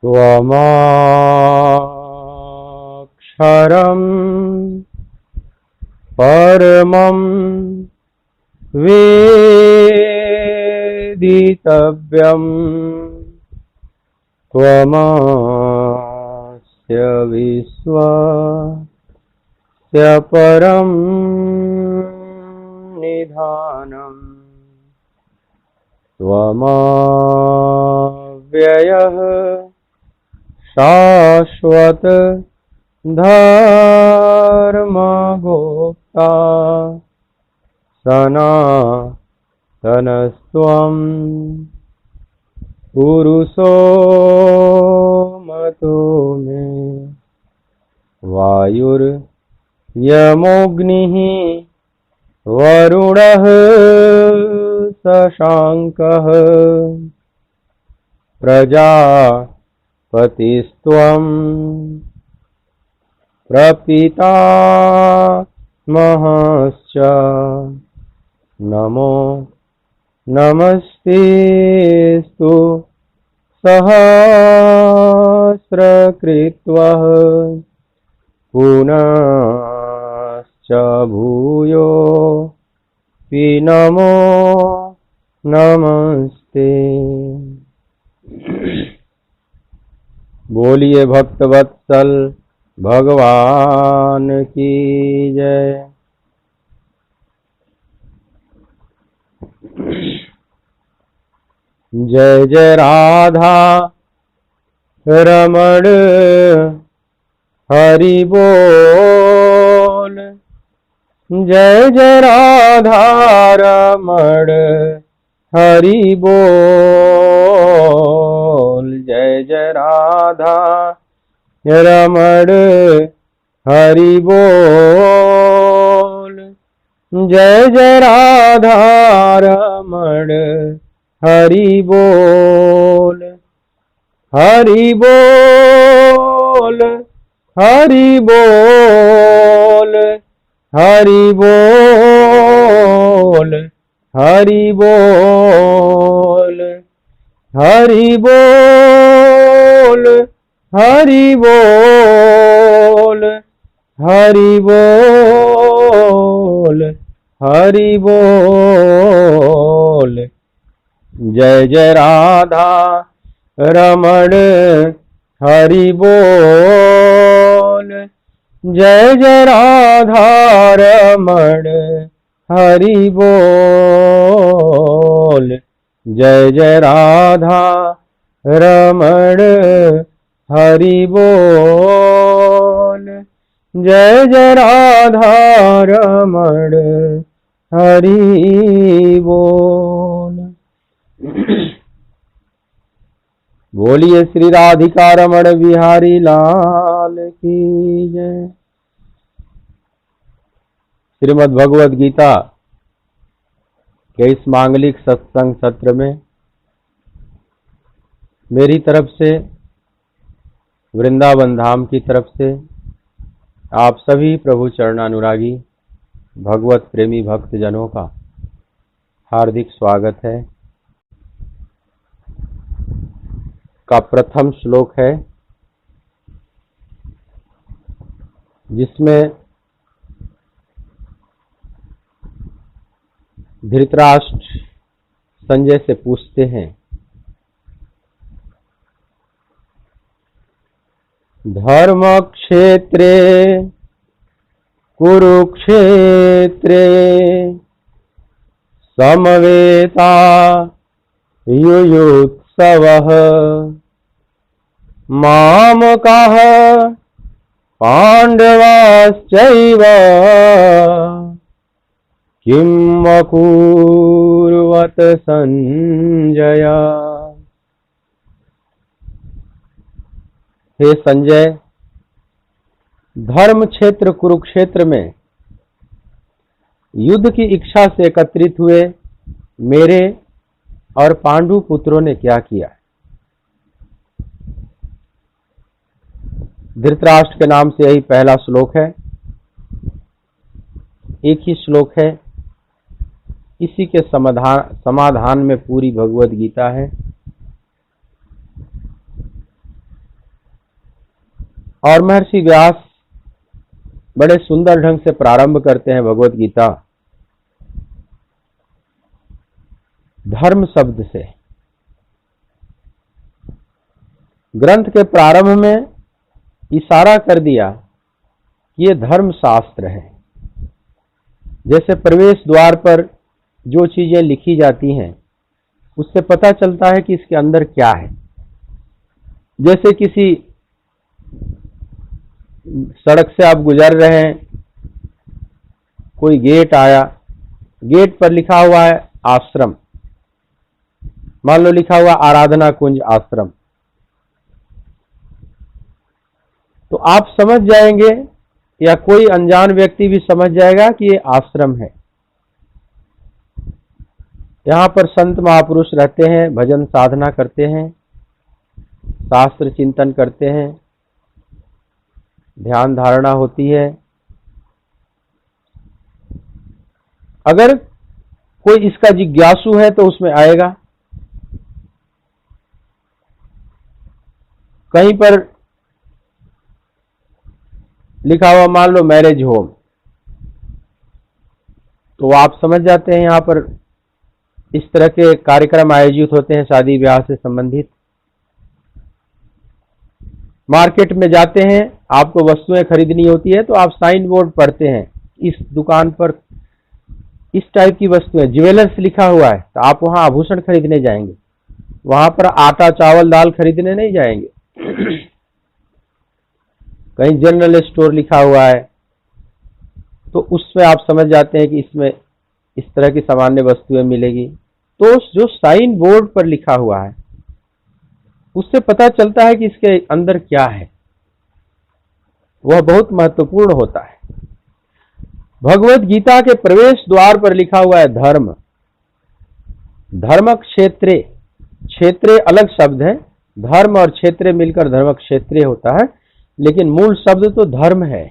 त्वमक्षरं परमं वेदितव्यं त्वमस्य विश्वस्य परं निधानम् त्वमव्ययः शाश्वत धर्मगोप्ता सनातनस्त्वं पुरुषो मतो मे वायुर्यमोऽग्निः वरुणः शशाङ्कः प्रजापतिस्त्वं प्रपितामहश्च नमो नमस्तेस्तु सहस्रकृत्वः पुनश्च भूयोऽपि नमो नमस्ते। बोलिए भक्तवत्सल भगवान की जय। जय जय राधा रमण हरि बोल। जय जय राधा रमण हरि बोल। जय जय राधा रमण हरि बोल। जय जय राधा रमण हरि बोल। हरि बोल हरि बोल हरि बोल हरि बोल हरि बोल हरि बोल हरि बोल हरि बोल। जय जय राधा रमण हरि बोल। जय जय राधा रमण हरि बोल। जय जय राधा रमण हरि बोल। जय जय राधा रमण हरि बोल। बोलिए श्री राधिका रमण बिहारी लाल की जय। श्रीमद् भगवद गीता के इस मांगलिक सत्संग सत्र में मेरी तरफ से, वृंदावन धाम की तरफ से आप सभी प्रभु चरणानुरागी भगवत प्रेमी भक्तजनों का हार्दिक स्वागत है। का प्रथम श्लोक है जिसमें धृतराष्ट्र संजय से पूछते हैं, धर्म क्षेत्रे कुरुक्षेत्रे समवेता युयुत्सवः मामकाः पांडवाश्चैव किम अकुर्वत संजय। हे संजय, धर्म क्षेत्र कुरुक्षेत्र में युद्ध की इच्छा से एकत्रित हुए मेरे और पांडु पुत्रों ने क्या किया। धृतराष्ट्र के नाम से यही पहला श्लोक है। एक ही श्लोक है, इसी के समाधान में पूरी भगवद गीता है। और महर्षि व्यास बड़े सुंदर ढंग से प्रारंभ करते हैं भगवत गीता धर्म शब्द से। ग्रंथ के प्रारंभ में इशारा कर दिया कि ये धर्म शास्त्र है। जैसे प्रवेश द्वार पर जो चीजें लिखी जाती हैं उससे पता चलता है कि इसके अंदर क्या है। जैसे किसी सड़क से आप गुजर रहे हैं, कोई गेट आया, गेट पर लिखा हुआ है आश्रम, मान लो लिखा हुआ आराधना कुंज आश्रम, तो आप समझ जाएंगे या कोई अनजान व्यक्ति भी समझ जाएगा कि ये आश्रम है। यहाँ पर संत महापुरुष रहते हैं, भजन साधना करते हैं, शास्त्र चिंतन करते हैं, ध्यान धारणा होती है। अगर कोई इसका जिज्ञासु है तो उसमें आएगा। कहीं पर लिखा हुआ मान लो मैरिज होम, तो आप समझ जाते हैं यहाँ पर इस तरह के कार्यक्रम आयोजित होते हैं शादी ब्याह से संबंधित। मार्केट में जाते हैं, आपको वस्तुएं खरीदनी होती है तो आप साइन बोर्ड पढ़ते हैं, इस दुकान पर इस टाइप की वस्तुएं, ज्वेलर्स लिखा हुआ है, तो आप वहां आभूषण खरीदने जाएंगे, वहां पर आटा चावल दाल खरीदने नहीं जाएंगे। कहीं जनरल स्टोर लिखा हुआ है तो उसमें आप समझ जाते हैं कि इसमें इस तरह की सामान्य वस्तुएं मिलेगी। तो जो साइन बोर्ड पर लिखा हुआ है उससे पता चलता है कि इसके अंदर क्या है, वह बहुत महत्वपूर्ण होता है। भगवत गीता के प्रवेश द्वार पर लिखा हुआ है धर्म। धर्म क्षेत्रे, क्षेत्रे अलग शब्द है, धर्म और क्षेत्रे मिलकर धर्म क्षेत्रे होता है, लेकिन मूल शब्द तो धर्म है।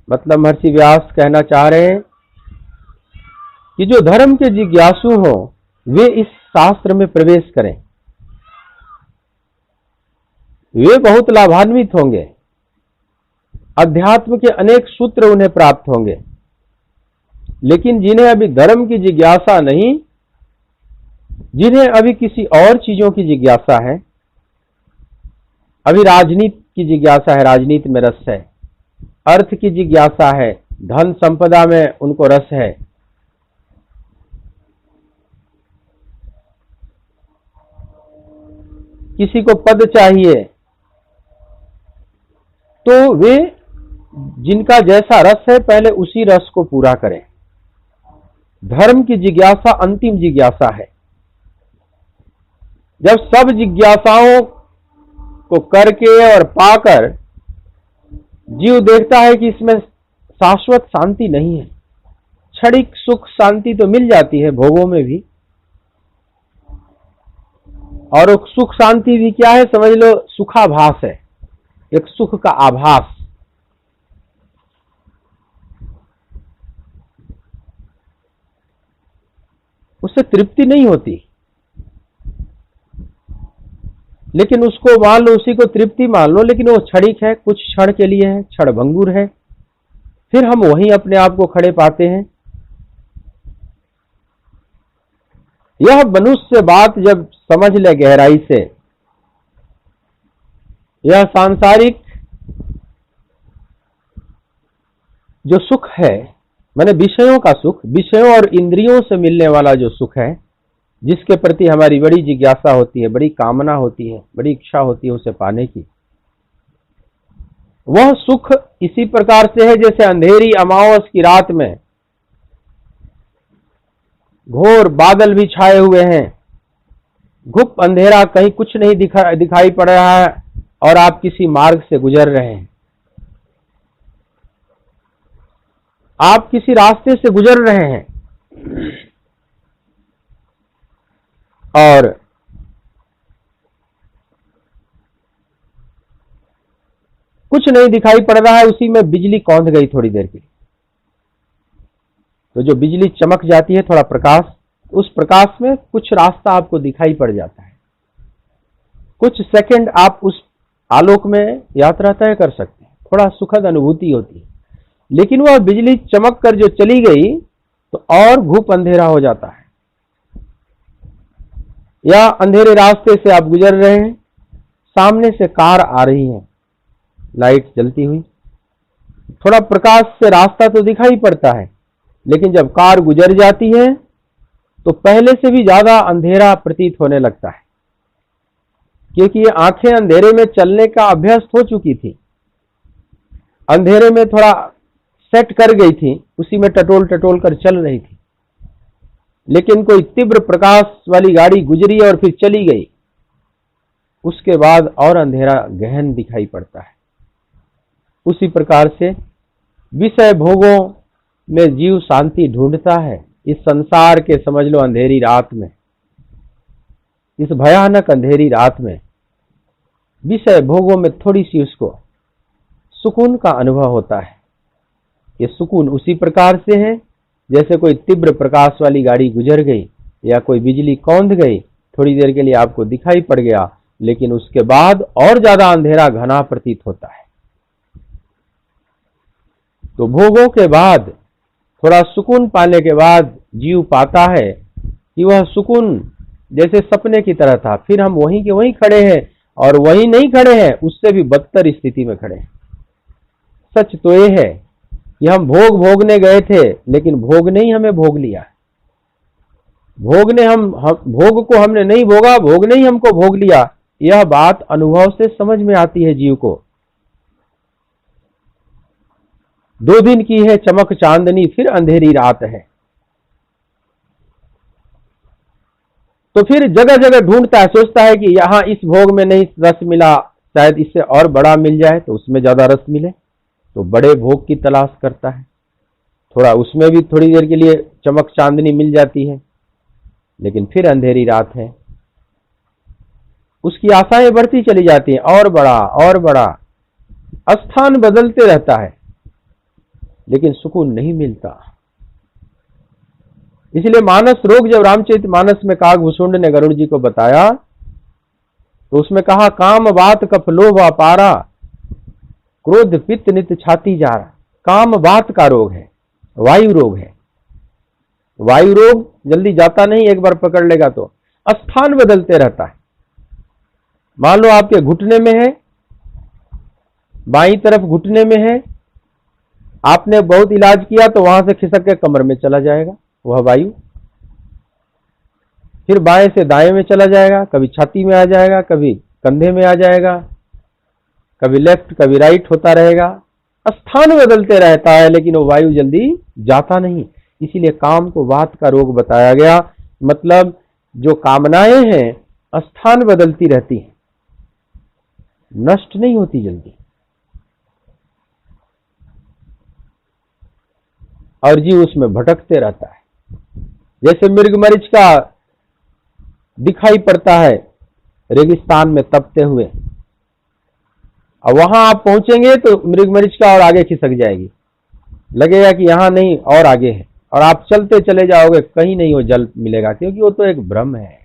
मतलब महर्षि व्यास कहना चाह रहे हैं कि जो धर्म के जिज्ञासु हो वे इस शास्त्र में प्रवेश करें, वे बहुत लाभान्वित होंगे। अध्यात्म के अनेक सूत्र उन्हें प्राप्त होंगे। लेकिन जिन्हें अभी धर्म की जिज्ञासा नहीं, जिन्हें अभी किसी और चीजों की जिज्ञासा है, अभी राजनीति की जिज्ञासा है, राजनीति में रस है, अर्थ की जिज्ञासा है, धन संपदा में उनको रस है, किसी को पद चाहिए, तो वे जिनका जैसा रस है पहले उसी रस को पूरा करें। धर्म की जिज्ञासा अंतिम जिज्ञासा है। जब सब जिज्ञासाओं को करके और पाकर जीव देखता है कि इसमें शाश्वत शांति नहीं है, क्षणिक सुख शांति तो मिल जाती है भोगों में भी, और वो सुख शांति भी क्या है समझ लो, सुखाभास है, एक सुख का आभास। उससे तृप्ति नहीं होती, लेकिन उसको मान लो, उसी को तृप्ति मान लो, लेकिन वो क्षणिक है, कुछ क्षण के लिए है, क्षणभंगुर है, फिर हम वहीं अपने आप को खड़े पाते हैं। यह मनुष्य बात जब समझ ले गहराई से, यह सांसारिक जो सुख है, माने विषयों का सुख, विषयों और इंद्रियों से मिलने वाला जो सुख है, जिसके प्रति हमारी बड़ी जिज्ञासा होती है, बड़ी कामना होती है, बड़ी इच्छा होती है उसे पाने की, वह सुख इसी प्रकार से है जैसे अंधेरी अमावस की रात में घोर बादल भी छाए हुए हैं, घुप अंधेरा, कहीं कुछ नहीं दिखाई पड़ रहा है, और आप किसी मार्ग से गुजर रहे हैं, आप किसी रास्ते से गुजर रहे हैं और कुछ नहीं दिखाई पड़ रहा है, उसी में बिजली कौंध गई थोड़ी देर के लिए, तो जो बिजली चमक जाती है, थोड़ा प्रकाश, उस प्रकाश में कुछ रास्ता आपको दिखाई पड़ जाता है, कुछ सेकंड आप उस आलोक में यात्रा तय कर सकते हैं, थोड़ा सुखद अनुभूति होती है। लेकिन वह बिजली चमक कर जो चली गई तो और घुप अंधेरा हो जाता है। या अंधेरे रास्ते से आप गुजर रहे हैं, सामने से कार आ रही है, लाइट जलती हुई, थोड़ा प्रकाश से रास्ता तो दिखाई पड़ता है, लेकिन जब कार गुजर जाती है तो पहले से भी ज्यादा अंधेरा प्रतीत होने लगता है, क्योंकि ये आंखें अंधेरे में चलने का अभ्यस्त हो चुकी थी, अंधेरे में थोड़ा सेट कर गई थी, उसी में टटोल टटोल कर चल रही थी। लेकिन कोई तीव्र प्रकाश वाली गाड़ी गुजरी और फिर चली गई, उसके बाद और अंधेरा गहन दिखाई पड़ता है। उसी प्रकार से विषय भोगों में जीव शांति ढूंढता है। इस संसार के समझ लो अंधेरी रात में, इस भयानक अंधेरी रात में विषय भोगों में थोड़ी सी उसको सुकून का अनुभव होता है। ये सुकून उसी प्रकार से है जैसे कोई तीव्र प्रकाश वाली गाड़ी गुजर गई या कोई बिजली कौंध गई, थोड़ी देर के लिए आपको दिखाई पड़ गया, लेकिन उसके बाद और ज्यादा अंधेरा घना प्रतीत होता है। तो भोगों के बाद, थोड़ा सुकून पाने के बाद जीव पाता है कि वह सुकून जैसे सपने की तरह था, फिर हम वहीं के वहीं खड़े हैं, और वहीं नहीं खड़े हैं, उससे भी बदतर स्थिति में खड़े हैं। सच तो ये है कि हम भोग भोगने गए थे, लेकिन भोग ने ही हमें भोग लिया। भोग को हमने नहीं भोगा, भोग ने ही हमको भोग लिया। यह बात अनुभव से समझ में आती है जीव को। 2 दिन की है चमक चांदनी, फिर अंधेरी रात है। तो फिर जगह जगह ढूंढता है, सोचता है कि यहां इस भोग में नहीं रस मिला, शायद इससे और बड़ा मिल जाए तो उसमें ज्यादा रस मिले, तो बड़े भोग की तलाश करता है। थोड़ा उसमें भी थोड़ी देर के लिए चमक चांदनी मिल जाती है, लेकिन फिर अंधेरी रात है। उसकी आशाएं बढ़ती चली जाती हैं, और बड़ा और बड़ा, स्थान बदलते रहता है, लेकिन सुकून नहीं मिलता। इसलिए मानस रोग जब रामचरित मानस में कागभूषुंड ने गरुड़ जी को बताया, तो उसमें कहा काम बात कफ लोभ अपारा, क्रोध पित्त नित छाती जा रहा। काम बात का रोग है, वायु रोग है। वायु रोग जल्दी जाता नहीं, एक बार पकड़ लेगा तो स्थान बदलते रहता है। मान लो आपके घुटने में है, बाईं तरफ घुटने में है, आपने बहुत इलाज किया तो वहां से खिसक के कमर में चला जाएगा वह वायु, फिर बाएं से दाएं में चला जाएगा, कभी छाती में आ जाएगा, कभी कंधे में आ जाएगा, कभी लेफ्ट कभी राइट होता रहेगा। स्थान बदलते रहता है, लेकिन वो वायु जल्दी जाता नहीं। इसीलिए काम को वात का रोग बताया गया। मतलब जो कामनाएं हैं स्थान बदलती रहती हैं, नष्ट नहीं होती जल्दी, और जीव उसमें भटकते रहता है। जैसे मृगमरीच का दिखाई पड़ता है रेगिस्तान में तपते हुए, और वहां आप पहुंचेंगे तो मृगमरीच का और आगे खिसक जाएगी, लगेगा कि यहां नहीं और आगे है, और आप चलते चले जाओगे, कहीं नहीं वो जल मिलेगा, क्योंकि वो तो एक भ्रम है,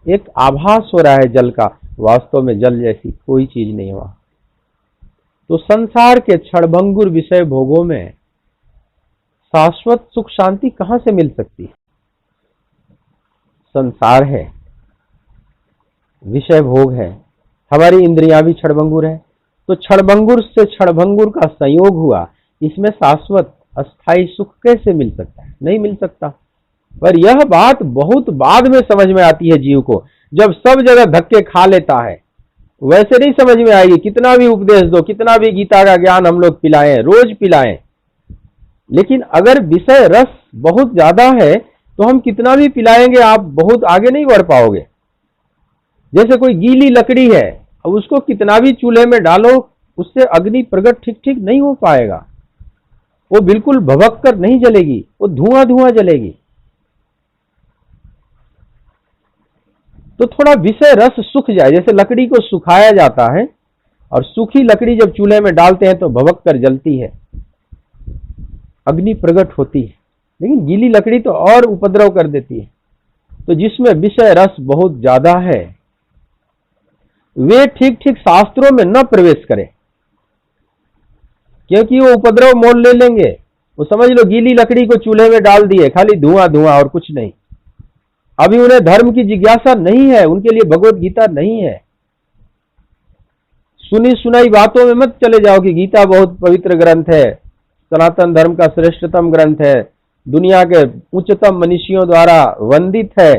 एक आभास हो रहा है जल का, वास्तव में जल जैसी कोई चीज नहीं हुआ। तो संसार के क्षणभंगुर विषय भोगों में शाश्वत सुख शांति कहां से मिल सकती है? संसार है, विषय भोग है, हमारी इंद्रियां भी क्षणभंगुर है, तो क्षणभंगुर से क्षणभंगुर का संयोग हुआ, इसमें शाश्वत अस्थाई सुख कैसे मिल सकता है? नहीं मिल सकता। पर यह बात बहुत बाद में समझ में आती है जीव को, जब सब जगह धक्के खा लेता है। वैसे नहीं समझ में आएगी, कितना भी उपदेश दो, कितना भी गीता का ज्ञान हम लोग पिलाएं, रोज पिलाएं, लेकिन अगर विषय रस बहुत ज्यादा है तो हम कितना भी पिलाएंगे, आप बहुत आगे नहीं बढ़ पाओगे। जैसे कोई गीली लकड़ी है, अब उसको कितना भी चूल्हे में डालो, उससे अग्नि प्रकट ठीक ठीक नहीं हो पाएगा, वो बिल्कुल भभक कर नहीं जलेगी, वो धुआं धुआं जलेगी। तो थोड़ा विषय रस सूख जाए, जैसे लकड़ी को सुखाया जाता है, और सूखी लकड़ी जब चूल्हे में डालते हैं तो भभक कर जलती है, अग्नि प्रकट होती है, लेकिन गीली लकड़ी तो और उपद्रव कर देती है। तो जिसमें विषय रस बहुत ज्यादा है, वे ठीक ठीक शास्त्रों में न प्रवेश करें, क्योंकि वो उपद्रव मोल ले लेंगे। वो समझ लो गीली लकड़ी को चूल्हे में डाल दिए, खाली धुआं धुआं और कुछ नहीं। अभी उन्हें धर्म की जिज्ञासा नहीं है, उनके लिए भगवत गीता नहीं है। सुनी सुनाई बातों में मत चले जाओ कि गीता बहुत पवित्र ग्रंथ है, सनातन धर्म का श्रेष्ठतम ग्रंथ है, दुनिया के उच्चतम मनीषियों द्वारा वंदित है।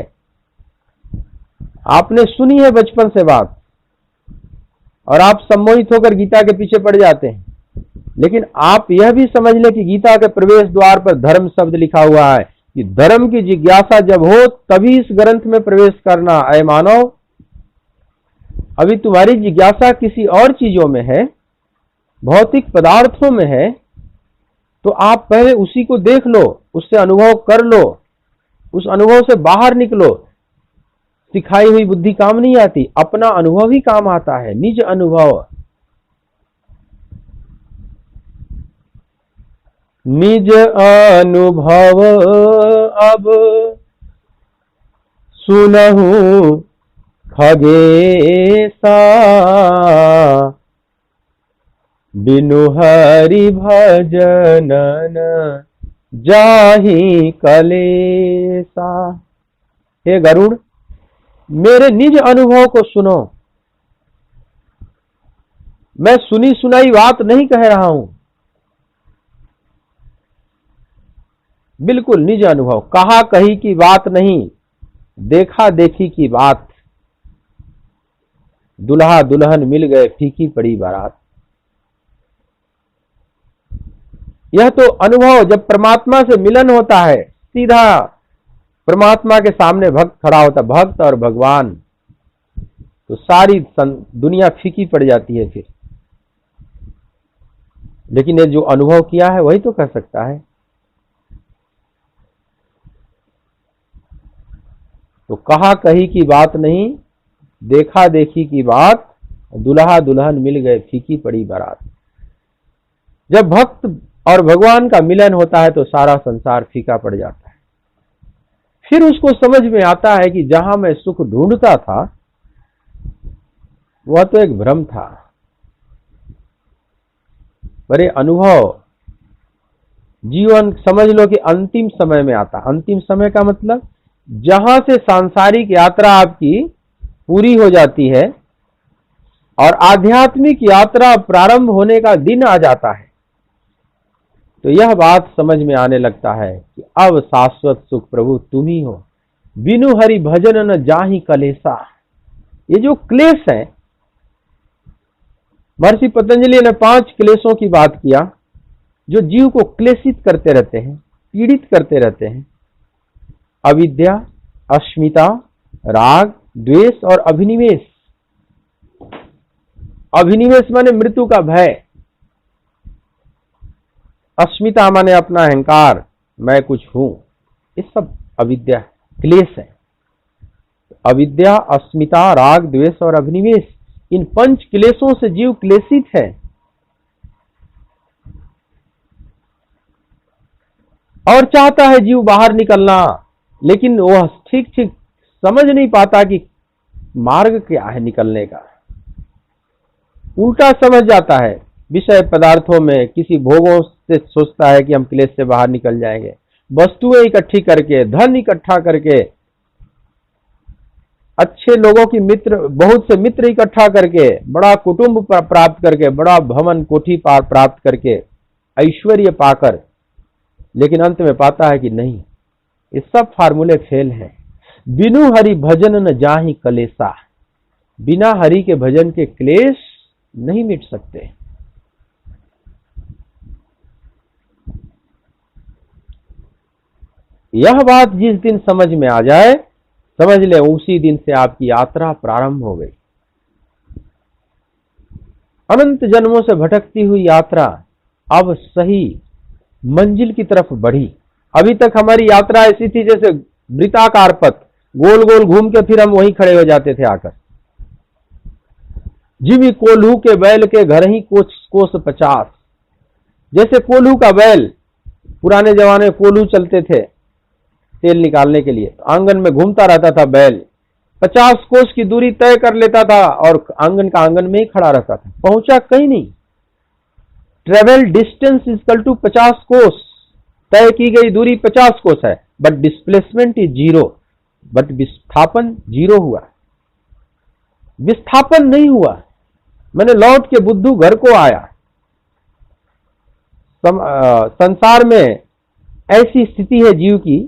आपने सुनी है बचपन से बात और आप सम्मोहित होकर गीता के पीछे पड़ जाते हैं। लेकिन आप यह भी समझ लें कि गीता के प्रवेश द्वार पर धर्म शब्द लिखा हुआ है कि धर्म की जिज्ञासा जब हो तभी इस ग्रंथ में प्रवेश करना। अय मानव, अभी तुम्हारी जिज्ञासा किसी और चीजों में है, भौतिक पदार्थों में है, तो आप पहले उसी को देख लो, उससे अनुभव कर लो, उस अनुभव से बाहर निकलो। सिखाई हुई बुद्धि काम नहीं आती, अपना अनुभव ही काम आता है, निज अनुभव। निज अनुभव अब सुनहु खगेसा, बिनु हरि भजन जाहि कलेसा। हे गरुड़, मेरे निज अनुभव को सुनो। मैं सुनी सुनाई बात नहीं कह रहा हूं, बिल्कुल निज अनुभव, कहा कही की बात नहीं, देखा देखी की बात। दुल्हा दुल्हन मिल गए, फीकी पड़ी बारात। यह तो अनुभव, जब परमात्मा से मिलन होता है, सीधा परमात्मा के सामने भक्त खड़ा होता, भक्त और भगवान, तो सारी दुनिया फीकी पड़ जाती है फिर। लेकिन ये जो अनुभव किया है वही तो कर सकता है। तो कहा कही की बात नहीं, देखा देखी की बात। दुल्हा दुल्हन मिल गए, फीकी पड़ी बारात। जब भक्त और भगवान का मिलन होता है तो सारा संसार फीका पड़ जाता है। फिर उसको समझ में आता है कि जहां मैं सुख ढूंढता था वह तो एक भ्रम था। बड़े अनुभव, जीवन समझ लो कि अंतिम समय में आता। अंतिम समय का मतलब जहां से सांसारिक यात्रा आपकी पूरी हो जाती है और आध्यात्मिक यात्रा प्रारंभ होने का दिन आ जाता है, तो यह बात समझ में आने लगता है कि अब शाश्वत सुख प्रभु तुम ही हो, बिनु हरि भजन न जाहि कलेसा। ये जो क्लेश है, महर्षि पतंजलि ने 5 क्लेशों की बात किया जो जीव को क्लेशित करते रहते हैं, पीड़ित करते रहते हैं। अविद्या, अस्मिता, राग, द्वेष और अभिनिवेश। अभिनिवेश माने मृत्यु का भय, अस्मिता माने अपना अहंकार, मैं कुछ हूं। ये सब अविद्या क्लेश है। अविद्या, अस्मिता, राग, द्वेष और अभिनिवेश, इन 5 क्लेशों से जीव क्लेशित है। और चाहता है जीव बाहर निकलना, लेकिन वह ठीक ठीक समझ नहीं पाता कि मार्ग क्या है निकलने का। उल्टा समझ जाता है, विषय पदार्थों में, किसी भोगों से सोचता है कि हम क्लेश से बाहर निकल जाएंगे। वस्तुएं इकट्ठी करके, धन इकट्ठा करके, अच्छे लोगों की मित्र, बहुत से मित्र इकट्ठा करके, बड़ा कुटुंब प्राप्त करके, बड़ा भवन कोठी प्राप्त करके, ऐश्वर्य पाकर, लेकिन अंत में पाता है कि नहीं, ये सब फार्मूले फेल हैं। बिनु हरि भजन न जाहि कलेसा। बिना हरि के भजन के क्लेश नहीं मिट सकते। यह बात जिस दिन समझ में आ जाए, समझ ले उसी दिन से आपकी यात्रा प्रारंभ हो गई। अनंत जन्मों से भटकती हुई यात्रा अब सही मंजिल की तरफ बढ़ी। अभी तक हमारी यात्रा ऐसी थी जैसे वृत्ताकार पथ, गोल गोल घूम के फिर हम वहीं खड़े हो जाते थे आकर। जिमी कोल्हू के बैल के घर ही कोस 50। जैसे कोल्हू का बैल, पुराने जमाने में कोल्हू चलते थे तेल निकालने के लिए, आंगन में घूमता रहता था बैल, 50 कोस की दूरी तय कर लेता था और आंगन का आंगन में ही खड़ा रहता था, पहुंचा कहीं नहीं। ट्रेवल डिस्टेंस इक्वल टू 50 कोस, तय की गई दूरी 50 कोस है, बट डिस्प्लेसमेंट इज 0, बट विस्थापन 0 हुआ, विस्थापन नहीं हुआ। मैंने लौट के बुद्धू घर को आया। संसार में ऐसी स्थिति है जीव की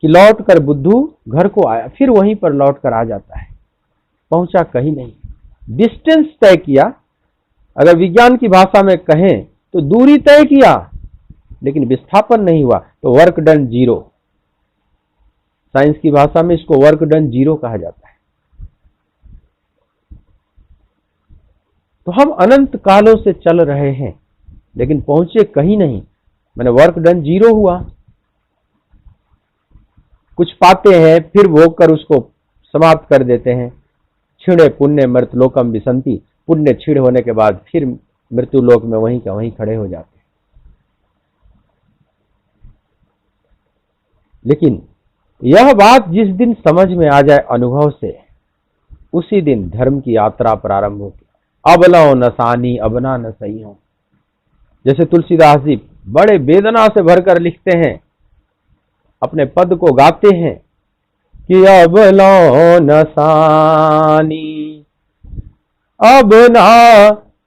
कि लौट कर बुद्धू घर को आया, फिर वहीं पर लौट कर आ जाता है, पहुंचा कहीं नहीं। डिस्टेंस तय किया, अगर विज्ञान की भाषा में कहें तो दूरी तय किया, लेकिन विस्थापन नहीं हुआ, तो वर्क डन 0। साइंस की भाषा में इसको वर्क डन 0 कहा जाता है। तो हम अनंत कालों से चल रहे हैं, लेकिन पहुंचे कहीं नहीं। मैंने वर्क डन 0 हुआ। कुछ पाते हैं, फिर भोग कर उसको समाप्त कर देते हैं। छिड़े पुण्य मृतलोकम विसंति, पुण्य छिड़ होने के बाद फिर मृत्यु लोक में वहीं का वहीं खड़े हो जाते हैं। लेकिन यह बात जिस दिन समझ में आ जाए अनुभव से, उसी दिन धर्म की यात्रा प्रारंभ होगी। अब लो नसानी अबना न सही हो, जैसे तुलसीदास जी बड़े वेदना से भरकर लिखते हैं, अपने पद को गाते हैं कि अब लो नसानी अब ना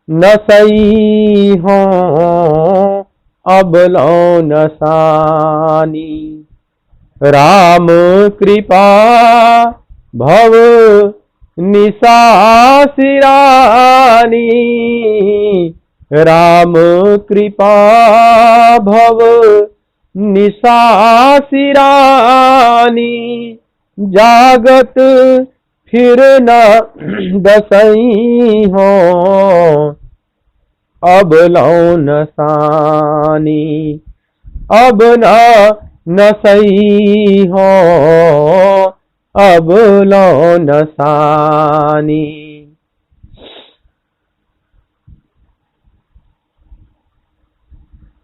न सही हो, अब लो नसानी राम कृपा भव निसासिरानी, राम कृपा भव निसासिरानी, जागत फिर न दसई हो, अब लो नसानी अब न सही हो, अब लो नसानी।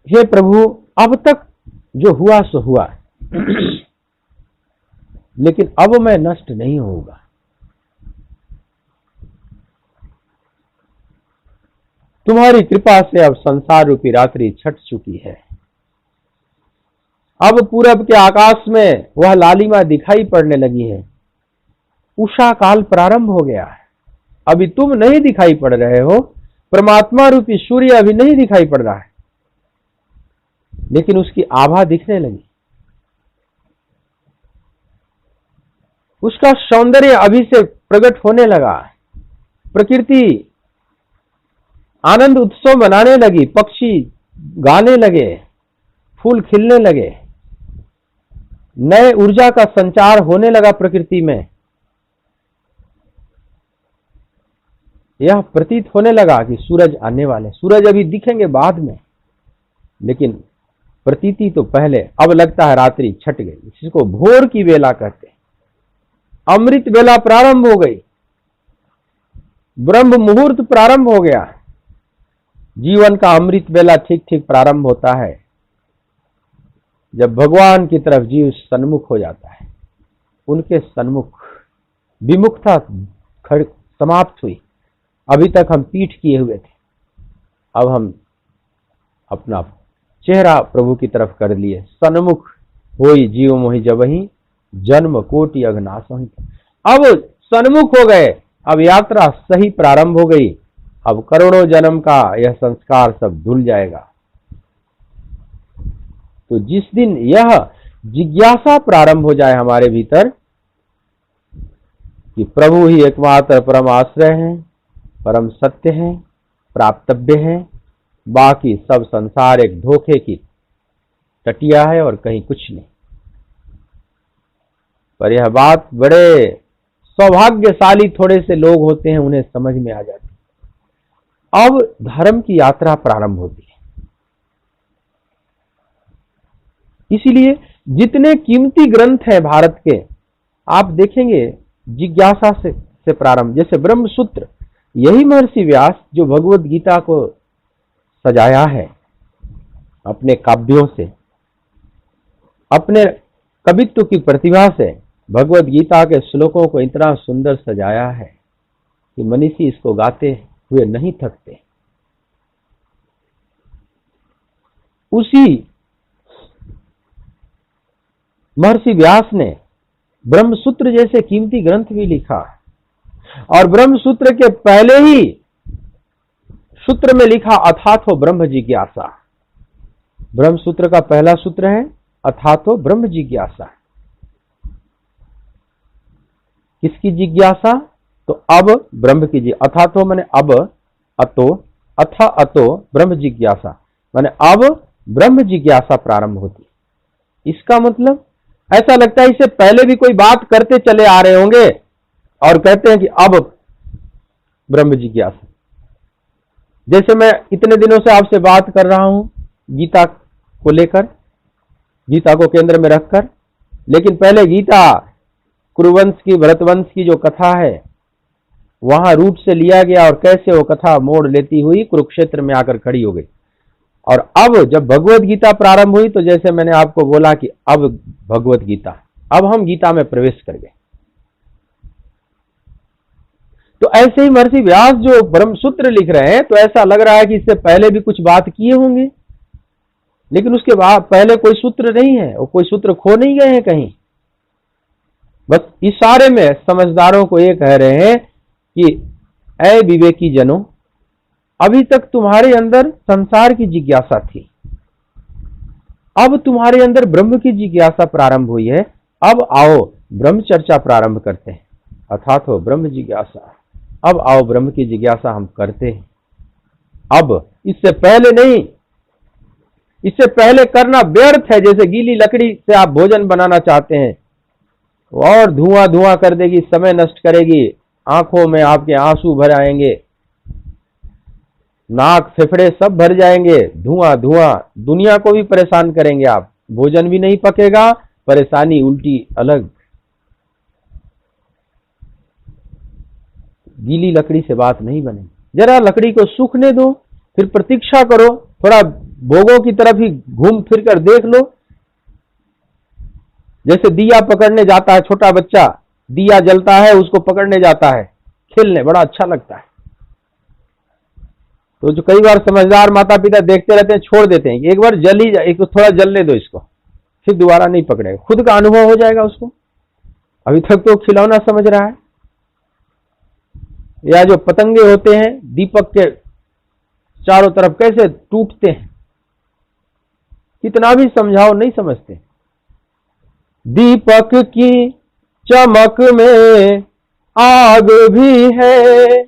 हे प्रभु, अब तक जो हुआ सो हुआ, लेकिन अब मैं नष्ट नहीं होऊंगा। तुम्हारी कृपा से अब संसार रूपी रात्रि छट चुकी है। अब पूरब के आकाश में वह लालिमा दिखाई पड़ने लगी है। उषा काल प्रारंभ हो गया है। अभी तुम नहीं दिखाई पड़ रहे हो, परमात्मा रूपी सूर्य अभी नहीं दिखाई पड़ रहा है, लेकिन उसकी आभा दिखने लगी। उसका सौंदर्य अभी से प्रकट होने लगा। प्रकृति आनंद उत्सव मनाने लगी, पक्षी गाने लगे, फूल खिलने लगे, नए ऊर्जा का संचार होने लगा प्रकृति में। यह प्रतीत होने लगा कि सूरज आने वाले। सूरज अभी दिखेंगे बाद में, लेकिन प्रतीति तो पहले। अब लगता है रात्रि छट गई, इसको भोर की बेला कहते हैं। अमृत बेला प्रारंभ हो गई, ब्रह्म मुहूर्त प्रारंभ हो गया। जीवन का अमृत बेला ठीक ठीक प्रारंभ होता है जब भगवान की तरफ जीव सन्मुख हो जाता है। उनके सन्मुख विमुखता समाप्त हुई। अभी तक हम पीठ किए हुए थे, अब हम अपना चेहरा प्रभु की तरफ कर लिए। सन्मुख होई जीव मोहि जबहि, जन्म कोटि अघनाश होई। अब सन्मुख हो गए, अब यात्रा सही प्रारंभ हो गई। अब करोड़ों जन्म का यह संस्कार सब धुल जाएगा। तो जिस दिन यह जिज्ञासा प्रारंभ हो जाए हमारे भीतर कि प्रभु ही एकमात्र परम आश्रय है, परम सत्य है, प्राप्तव्य है, बाकी सब संसार एक धोखे की टटिया है और कहीं कुछ नहीं। पर यह बात बड़े सौभाग्यशाली थोड़े से लोग होते हैं, उन्हें समझ में आ जाती है। अब धर्म की यात्रा प्रारंभ होती है। इसीलिए जितने कीमती ग्रंथ हैं भारत के, आप देखेंगे जिज्ञासा से प्रारंभ। जैसे ब्रह्म सूत्र, यही महर्षि व्यास जो भगवत गीता को सजाया है अपने काव्यों से, अपने कवित्व की प्रतिभा से, भगवत गीता के श्लोकों को इतना सुंदर सजाया है कि मनीषी इसको गाते हुए नहीं थकते। उसी महर्षि व्यास ने ब्रह्मसूत्र जैसे कीमती ग्रंथ भी लिखा, और ब्रह्मसूत्र के पहले ही सूत्र में लिखा अथातो ब्रह्म जिज्ञासा। ब्रह्मसूत्र का पहला सूत्र है अथातो ब्रह्म जिज्ञासा। किसकी जिज्ञासा? तो अब ब्रह्म की जिज्ञासा। अथातो माने अब, अतो, अथ अतो ब्रह्म जिज्ञासा माने अब ब्रह्म जिज्ञासा प्रारंभ होती। इसका मतलब ऐसा लगता है इससे पहले भी कोई बात करते चले आ रहे होंगे और कहते हैं कि अब ब्रह्म जिज्ञासा। जैसे मैं इतने दिनों से आपसे बात कर रहा हूं गीता को लेकर, गीता को केंद्र में रखकर, लेकिन पहले गीता कुरुवंश की, भरतवंश की जो कथा है वहां रूट से लिया गया और कैसे वो कथा मोड़ लेती हुई कुरुक्षेत्र में आकर खड़ी हो गई। और अब जब भगवत गीता प्रारंभ हुई तो जैसे मैंने आपको बोला कि अब भगवत गीता, अब हम गीता में प्रवेश कर गए। तो ऐसे ही महर्षि व्यास जो ब्रह्मसूत्र लिख रहे हैं तो ऐसा लग रहा है कि इससे पहले भी कुछ बात किए होंगे, लेकिन उसके बाद पहले कोई सूत्र नहीं है, वो कोई सूत्र खो नहीं गए हैं कहीं। बस इशारे में समझदारों को ये कह रहे हैं कि ऐ विवेकी जनों, अभी तक तुम्हारे अंदर संसार की जिज्ञासा थी, अब तुम्हारे अंदर ब्रह्म की जिज्ञासा प्रारंभ हुई है। अब आओ ब्रह्म चर्चा प्रारंभ करते हैं, अर्थात हो ब्रह्म जिज्ञासा। अब आओ ब्रह्म की जिज्ञासा हम करते हैं। अब इससे पहले नहीं, इससे पहले करना व्यर्थ है। जैसे गीली लकड़ी से आप भोजन बनाना चाहते हैं और धुआं धुआं कर देगी, समय नष्ट करेगी, आंखों में आपके आंसू भर आएंगे, नाक फेफड़े सब भर जाएंगे, धुआं धुआं, दुनिया को भी परेशान करेंगे आप, भोजन भी नहीं पकेगा, परेशानी उल्टी अलग। गीली लकड़ी से बात नहीं बनेगी। जरा लकड़ी को सूखने दो, फिर प्रतीक्षा करो, थोड़ा भोगों की तरफ ही घूम फिर कर देख लो। जैसे दिया पकड़ने जाता है छोटा बच्चा, दिया जलता है उसको पकड़ने जाता है खेलने, बड़ा अच्छा लगता है। तो जो कई बार समझदार माता पिता देखते रहते हैं, छोड़ देते हैं, एक बार जल ही जाए, एक थोड़ा जलने दो इसको, फिर दोबारा नहीं पकड़ेगा, खुद का अनुभव हो जाएगा उसको। अभी तक तो खिलौना समझ रहा है। या जो पतंगे होते हैं दीपक के चारों तरफ कैसे टूटते हैं, कितना भी समझाओ नहीं समझते। दीपक की चमक में आग भी है,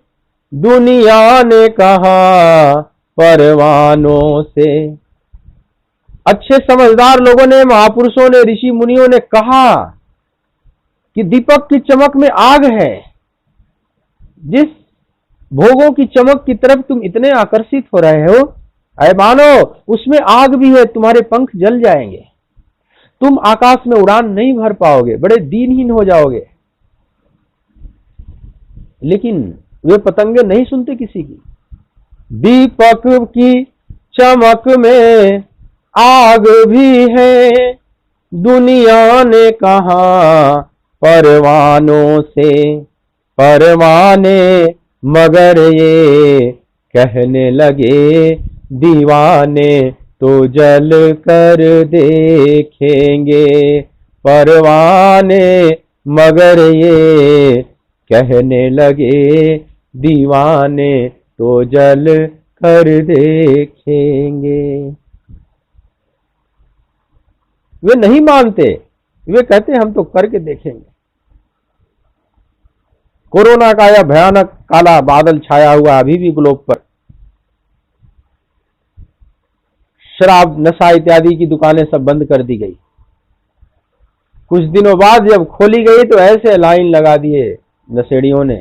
दुनिया ने कहा परवानों से। अच्छे समझदार लोगों ने, महापुरुषों ने, ऋषि मुनियों ने कहा कि दीपक की चमक में आग है। जिस भोगों की चमक की तरफ तुम इतने आकर्षित हो रहे हो, अरे मानो उसमें आग भी है, तुम्हारे पंख जल जाएंगे, तुम आकाश में उड़ान नहीं भर पाओगे, बड़े दीनहीन हो जाओगे। लेकिन वे पतंगे नहीं सुनते किसी की। दीपक की चमक में आग भी है, दुनिया ने कहा परवानों से। परवाने मगर ये कहने लगे, दीवाने तो जल कर देखेंगे। परवाने मगर ये कहने लगे, दीवाने तो जल कर देखेंगे। वे नहीं मानते, वे कहते हम तो करके देखेंगे। कोरोना का यह भयानक काला बादल छाया हुआ अभी भी ग्लोब पर। शराब, नशा इत्यादि की दुकानें सब बंद कर दी गई। कुछ दिनों बाद जब खोली गई तो ऐसे लाइन लगा दिए नशेड़ियों ने।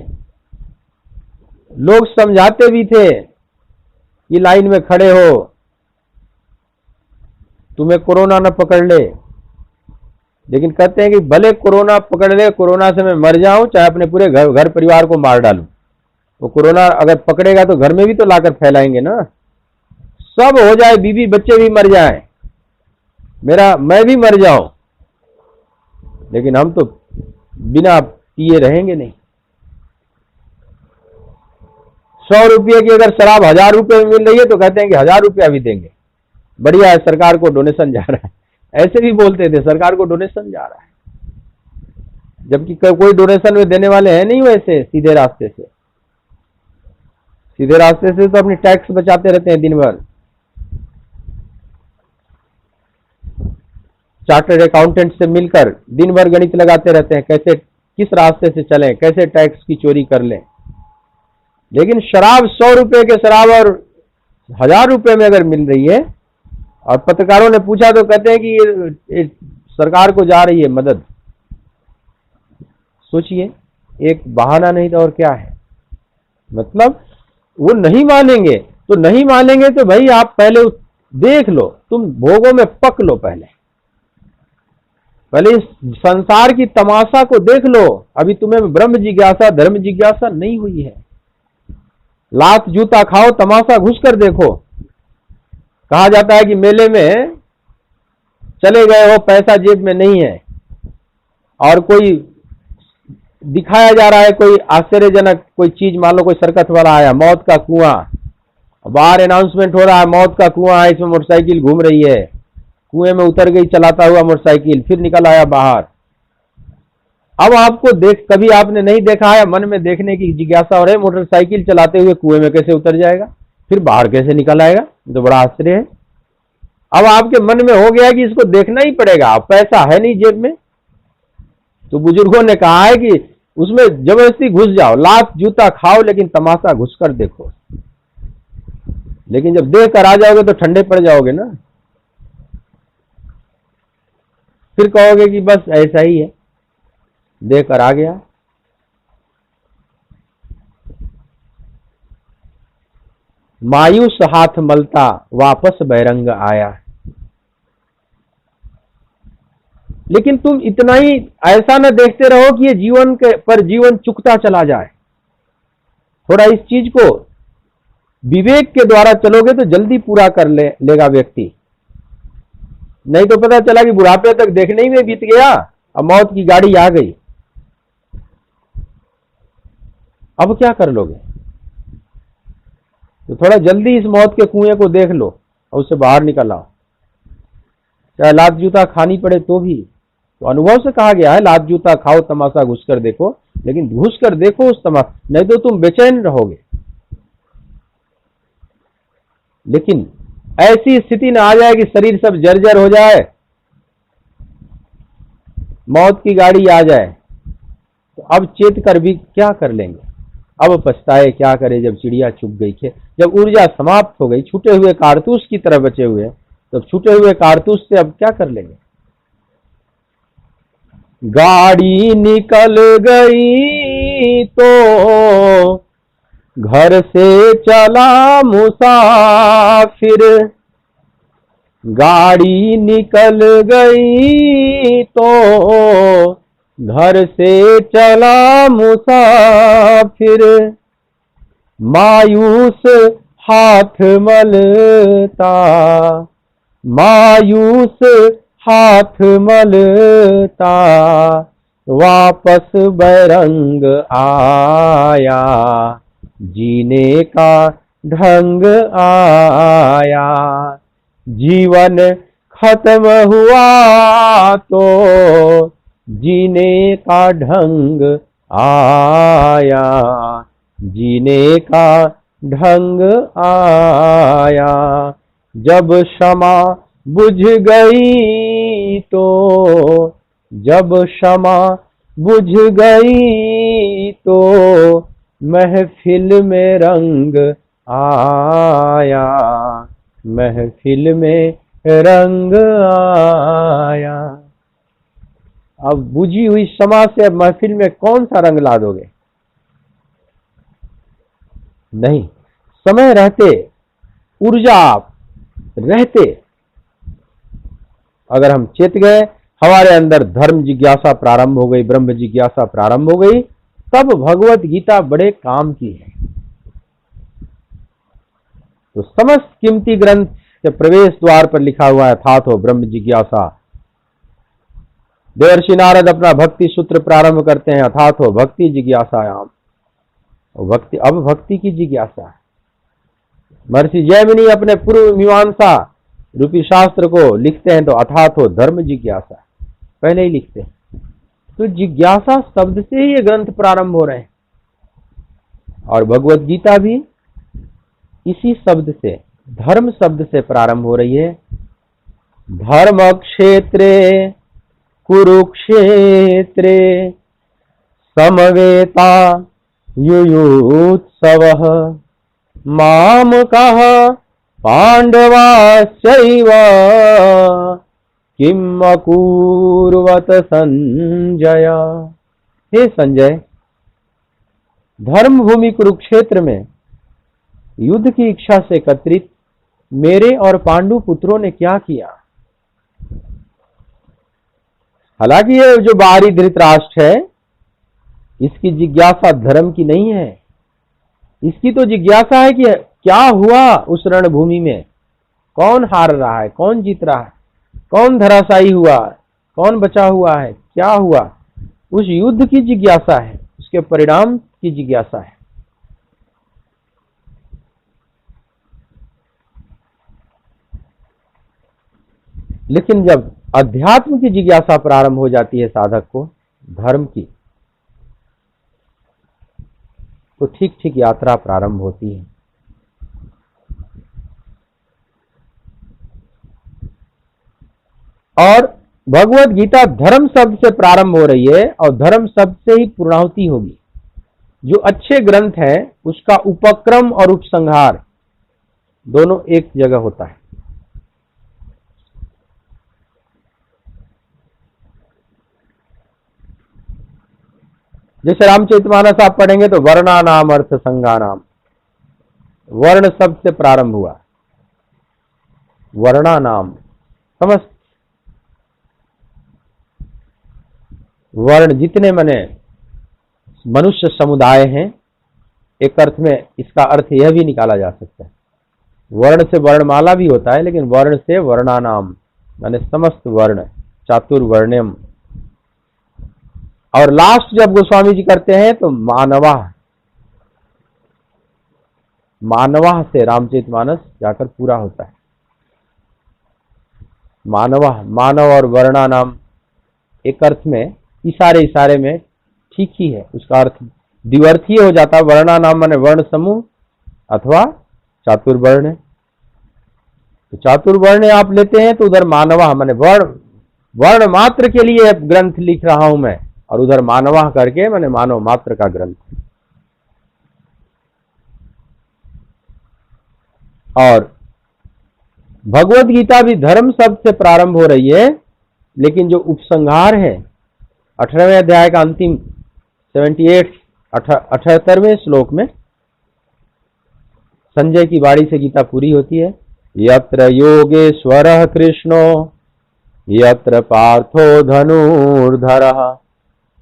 लोग समझाते भी थे कि लाइन में खड़े हो, तुम्हें कोरोना न पकड़ ले, लेकिन कहते हैं कि भले कोरोना पकड़ ले, कोरोना से मैं मर जाऊं, चाहे अपने पूरे घर परिवार को मार डालूं, तो कोरोना अगर पकड़ेगा तो घर में भी तो लाकर फैलाएंगे ना। सब हो जाए, बीवी बच्चे भी मर जाएं, मैं भी मर जाऊं, लेकिन हम तो बिना पिए रहेंगे नहीं। 100 रुपये की अगर शराब 1000 रुपये में मिल रही है तो कहते हैं कि 1000 रुपया भी देंगे, बढ़िया है, सरकार को डोनेशन जा रहा है। ऐसे भी बोलते थे, सरकार को डोनेशन जा रहा है, जबकि कोई डोनेशन में देने वाले हैं नहीं। वैसे सीधे रास्ते से तो अपनी टैक्स बचाते रहते हैं दिन भर। चार्टर्ड अकाउंटेंट से मिलकर दिन भर गणित लगाते रहते हैं, कैसे किस रास्ते से चलें, कैसे टैक्स की चोरी कर लें। लेकिन शराब 100 रुपए के शराब और 1000 रुपए में अगर मिल रही है, और पत्रकारों ने पूछा तो कहते हैं कि ये सरकार को जा रही है मदद। सोचिए, एक बहाना नहीं तो और क्या है। मतलब वो नहीं मानेंगे तो भाई आप पहले देख लो, तुम भोगों में पक लो, पहले इस संसार की तमाशा को देख लो। अभी तुम्हें ब्रह्म जिज्ञासा धर्म जिज्ञासा नहीं हुई है। लात जूता खाओ, तमाशा घुस कर देखो। कहा जाता है कि मेले में चले गए हो, पैसा जेब में नहीं है, और कोई दिखाया जा रहा है कोई आश्चर्यजनक कोई चीज, मान लो कोई सर्कस वाला आया, मौत का कुआं, बाहर अनाउंसमेंट हो रहा है मौत का कुआं है, इसमें मोटरसाइकिल घूम रही है, कुएं में उतर गई चलाता हुआ मोटरसाइकिल, फिर निकल आया बाहर। अब आपको कभी आपने नहीं देखा है, मन में देखने की जिज्ञासा हो रही है, मोटरसाइकिल चलाते हुए कुएं में कैसे उतर जाएगा, फिर बाहर कैसे निकल आएगा, तो बड़ा आश्चर्य है। अब आपके मन में हो गया कि इसको देखना ही पड़ेगा, पैसा है नहीं जेब में, तो बुजुर्गों ने कहा है कि उसमें जबरदस्ती घुस जाओ, लात जूता खाओ, लेकिन तमाशा घुसकर देखो। लेकिन जब देख कर आ जाओगे तो ठंडे पड़ जाओगे ना, फिर कहोगे कि बस ऐसा ही है, देख कर आ गया। मायूस हाथ मलता वापस बैरंग आया। लेकिन तुम इतना ही ऐसा न देखते रहो कि ये जीवन के पर जीवन चुकता चला जाए। थोड़ा इस चीज को विवेक के द्वारा चलोगे तो जल्दी पूरा कर लेगा व्यक्ति। नहीं तो पता चला कि बुढ़ापे तक देखने ही में बीत गया, अब मौत की गाड़ी आ गई, अब क्या कर लोगे। तो थोड़ा जल्दी इस मौत के कुएं को देख लो और उससे बाहर निकल आओ, चाहे लात जूता खानी पड़े तो भी। तो अनुभव से कहा गया है, लात जूता खाओ, तमाशा घुसकर देखो, लेकिन घुसकर देखो उस तमाशा, नहीं तो तुम बेचैन रहोगे। लेकिन ऐसी स्थिति न आ जाए कि शरीर सब जर्जर हो जाए, मौत की गाड़ी आ जाए, तो अब चेत कर भी क्या कर लेंगे। अब पछताए क्या करे जब चिड़िया चुग गई, जब ऊर्जा समाप्त हो गई, छूटे हुए कारतूस की तरह बचे हुए, तब छूटे हुए कारतूस से अब क्या कर लेंगे। गाड़ी निकल गई तो घर से चला मुसाफिर, गाड़ी निकल गई तो घर से चला मुसाफिर, मायूस हाथ मलता, मायूस हाथ मलता वापस बैरंग आया, जीने का ढंग आया। जीवन खत्म हुआ तो जीने का ढंग आया, जीने का ढंग आया। जब क्षमा बुझ गई तो, जब क्षमा बुझ गई तो महफिल में रंग आया, महफिल में रंग आया। अब बुझी हुई क्षमा से अब महफिल में कौन सा रंग ला दोगे। नहीं, समय रहते, ऊर्जा रहते अगर हम चेत गए, हमारे अंदर धर्म जिज्ञासा प्रारंभ हो गई, ब्रह्म जिज्ञासा प्रारंभ हो गई, तब भगवत गीता बड़े काम की है। तो समस्त कीमती ग्रंथ के प्रवेश द्वार पर लिखा हुआ है, था तो ब्रह्म जिज्ञासा, देवर्षि नारद अपना भक्ति सूत्र प्रारंभ करते हैं, अथातो भक्ति जिज्ञासायाम। भक्ति, अब भक्ति की जिज्ञासा है। महर्षि जैमिनी अपने पूर्व मीमांसा रूपी शास्त्र को लिखते हैं तो अथातो धर्म जिज्ञासा पहले ही लिखते हैं। तो जिज्ञासा शब्द से ही ये ग्रंथ प्रारंभ हो रहे हैं, और भगवत गीता भी इसी शब्द से, धर्म शब्द से प्रारंभ हो रही है। धर्म क्षेत्रे कुरुक्षेत्रे समवेता युयुत्सवः मामकः पांडवाश्चैव किम अकुर्वत संजय। हे संजय, धर्म भूमि कुरुक्षेत्र में युद्ध की इच्छा से एकत्रित मेरे और पांडु पुत्रों ने क्या किया। हालांकि ये जो बाहरी धृतराष्ट्र है, इसकी जिज्ञासा धर्म की नहीं है। इसकी तो जिज्ञासा है कि क्या हुआ उस रणभूमि में, कौन हार रहा है, कौन जीत रहा है, कौन धराशायी हुआ, कौन बचा हुआ है, क्या हुआ। उस युद्ध की जिज्ञासा है, उसके परिणाम की जिज्ञासा है। लेकिन जब अध्यात्म की जिज्ञासा प्रारंभ हो जाती है साधक को, धर्म की, तो ठीक ठीक यात्रा प्रारंभ होती है। और भगवत गीता धर्म शब्द से प्रारंभ हो रही है और धर्म शब्द से ही पूर्णाहुति होगी। जो अच्छे ग्रंथ है उसका उपक्रम और उपसंहार दोनों एक जगह होता है। जैसे रामचरितमानस आप पढ़ेंगे तो वर्णानाम अर्थ संज्ञानाम, वर्ण शब्द से प्रारंभ हुआ। वर्णानाम समस्त वर्ण जितने मने मनुष्य समुदाय हैं, एक अर्थ में इसका अर्थ यह भी निकाला जा सकता है। वर्ण से वर्णमाला भी होता है, लेकिन वर्ण से वर्णानाम माने समस्त वर्ण, चातुर्वर्ण्यम। और लास्ट जब गोस्वामी जी करते हैं तो मानवा, मानवा से रामचरितमानस जाकर पूरा होता है। मानवा, मानव और वर्णा नाम एक अर्थ में इशारे में ठीक ही है, उसका अर्थ द्विअर्थीय हो जाता है। वर्णा नाम माने वर्ण समूह अथवा चातुर्वर्ण। तो चातुर्वर्ण आप लेते हैं तो उधर मानवा माने वर्ण मात्र के लिए ग्रंथ लिख रहा हूं मैं, और उधर मानवा करके माने मानव मात्र का ग्रंथ। और भगवत गीता भी धर्म शब्द से प्रारंभ हो रही है, लेकिन जो उपसंहार है 18वें अध्याय का अंतिम 78वें श्लोक में संजय की वाणी से गीता पूरी होती है। यत्र योगेश्वरः कृष्णो यत्र पार्थो धनुर्धरः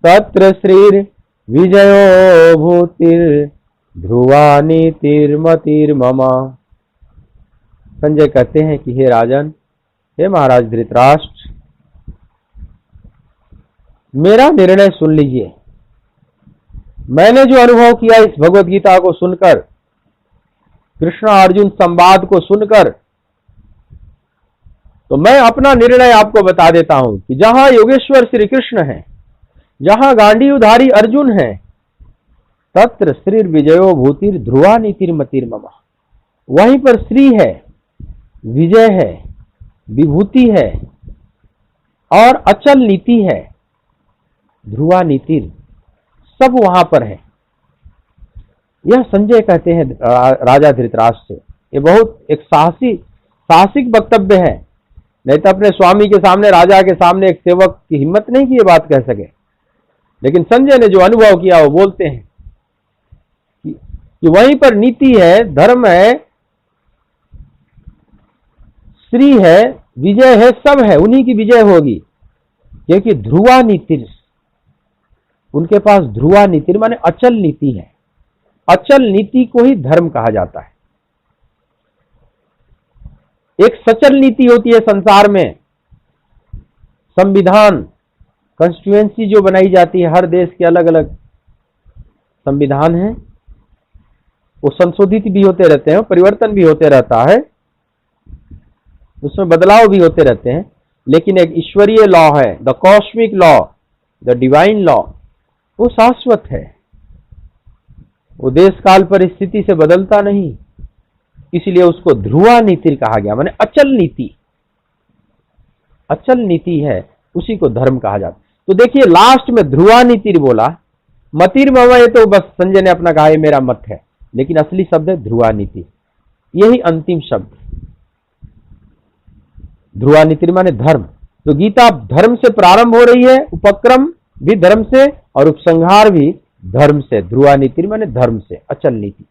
तत्र श्रीर विजयो भूतिर ध्रुवा नीतिर्मतिर्मम। संजय कहते हैं कि हे राजन, हे महाराज धृतराष्ट्र, मेरा निर्णय सुन लीजिए। मैंने जो अनुभव किया इस भगवत गीता को सुनकर, कृष्ण अर्जुन संवाद को सुनकर, तो मैं अपना निर्णय आपको बता देता हूं कि जहां योगेश्वर श्री कृष्ण है, जहां गांडीवधारी अर्जुन है, तत्र श्री विजयो भूतिर ध्रुवा नीतिर्मतिर्मम। वहीं पर श्री है, विजय है, विभूति है और अचल नीति है, ध्रुवा नीतिर, सब वहां पर है। यह संजय कहते हैं राजा धृतराष्ट्र से। ये बहुत एक साहसिक वक्तव्य है। नहीं तो अपने स्वामी के सामने, राजा के सामने एक सेवक की हिम्मत नहीं कि ये बात कह सके। लेकिन संजय ने जो अनुभव किया वो बोलते हैं कि वहीं पर नीति है, धर्म है, श्री है, विजय है, सब है, उन्हीं की विजय होगी। क्योंकि ध्रुवा नीति, उनके पास ध्रुवा नीति माने अचल नीति है। अचल नीति को ही धर्म कहा जाता है। एक सचल नीति होती है संसार में, संविधान, कॉन्स्टिट्यूएंसी जो बनाई जाती है, हर देश के अलग अलग संविधान है, वो संशोधित भी होते रहते हैं, परिवर्तन भी होते रहता है, उसमें बदलाव भी होते रहते हैं, लेकिन एक ईश्वरीय लॉ है, the cosmic law, the divine law, वो शाश्वत है, वो देश काल परिस्थिति से बदलता नहीं, इसलिए उसको ध्रुवा नीति कहा गया, माने अचल नीति, अचल नीति है, उसी को धर्म कहा जाता है। तो देखिए लास्ट में ध्रुवा नीति बोला, मतिर्मम, ये तो बस संजय ने अपना कहा ये मेरा मत है, लेकिन असली शब्द है ध्रुवा नीति, यही अंतिम शब्द। ध्रुवा नीति माने धर्म। तो गीता धर्म से प्रारंभ हो रही है, उपक्रम भी धर्म से और उपसंहार भी धर्म से। ध्रुवा नीति माने धर्म से, अचल नीति।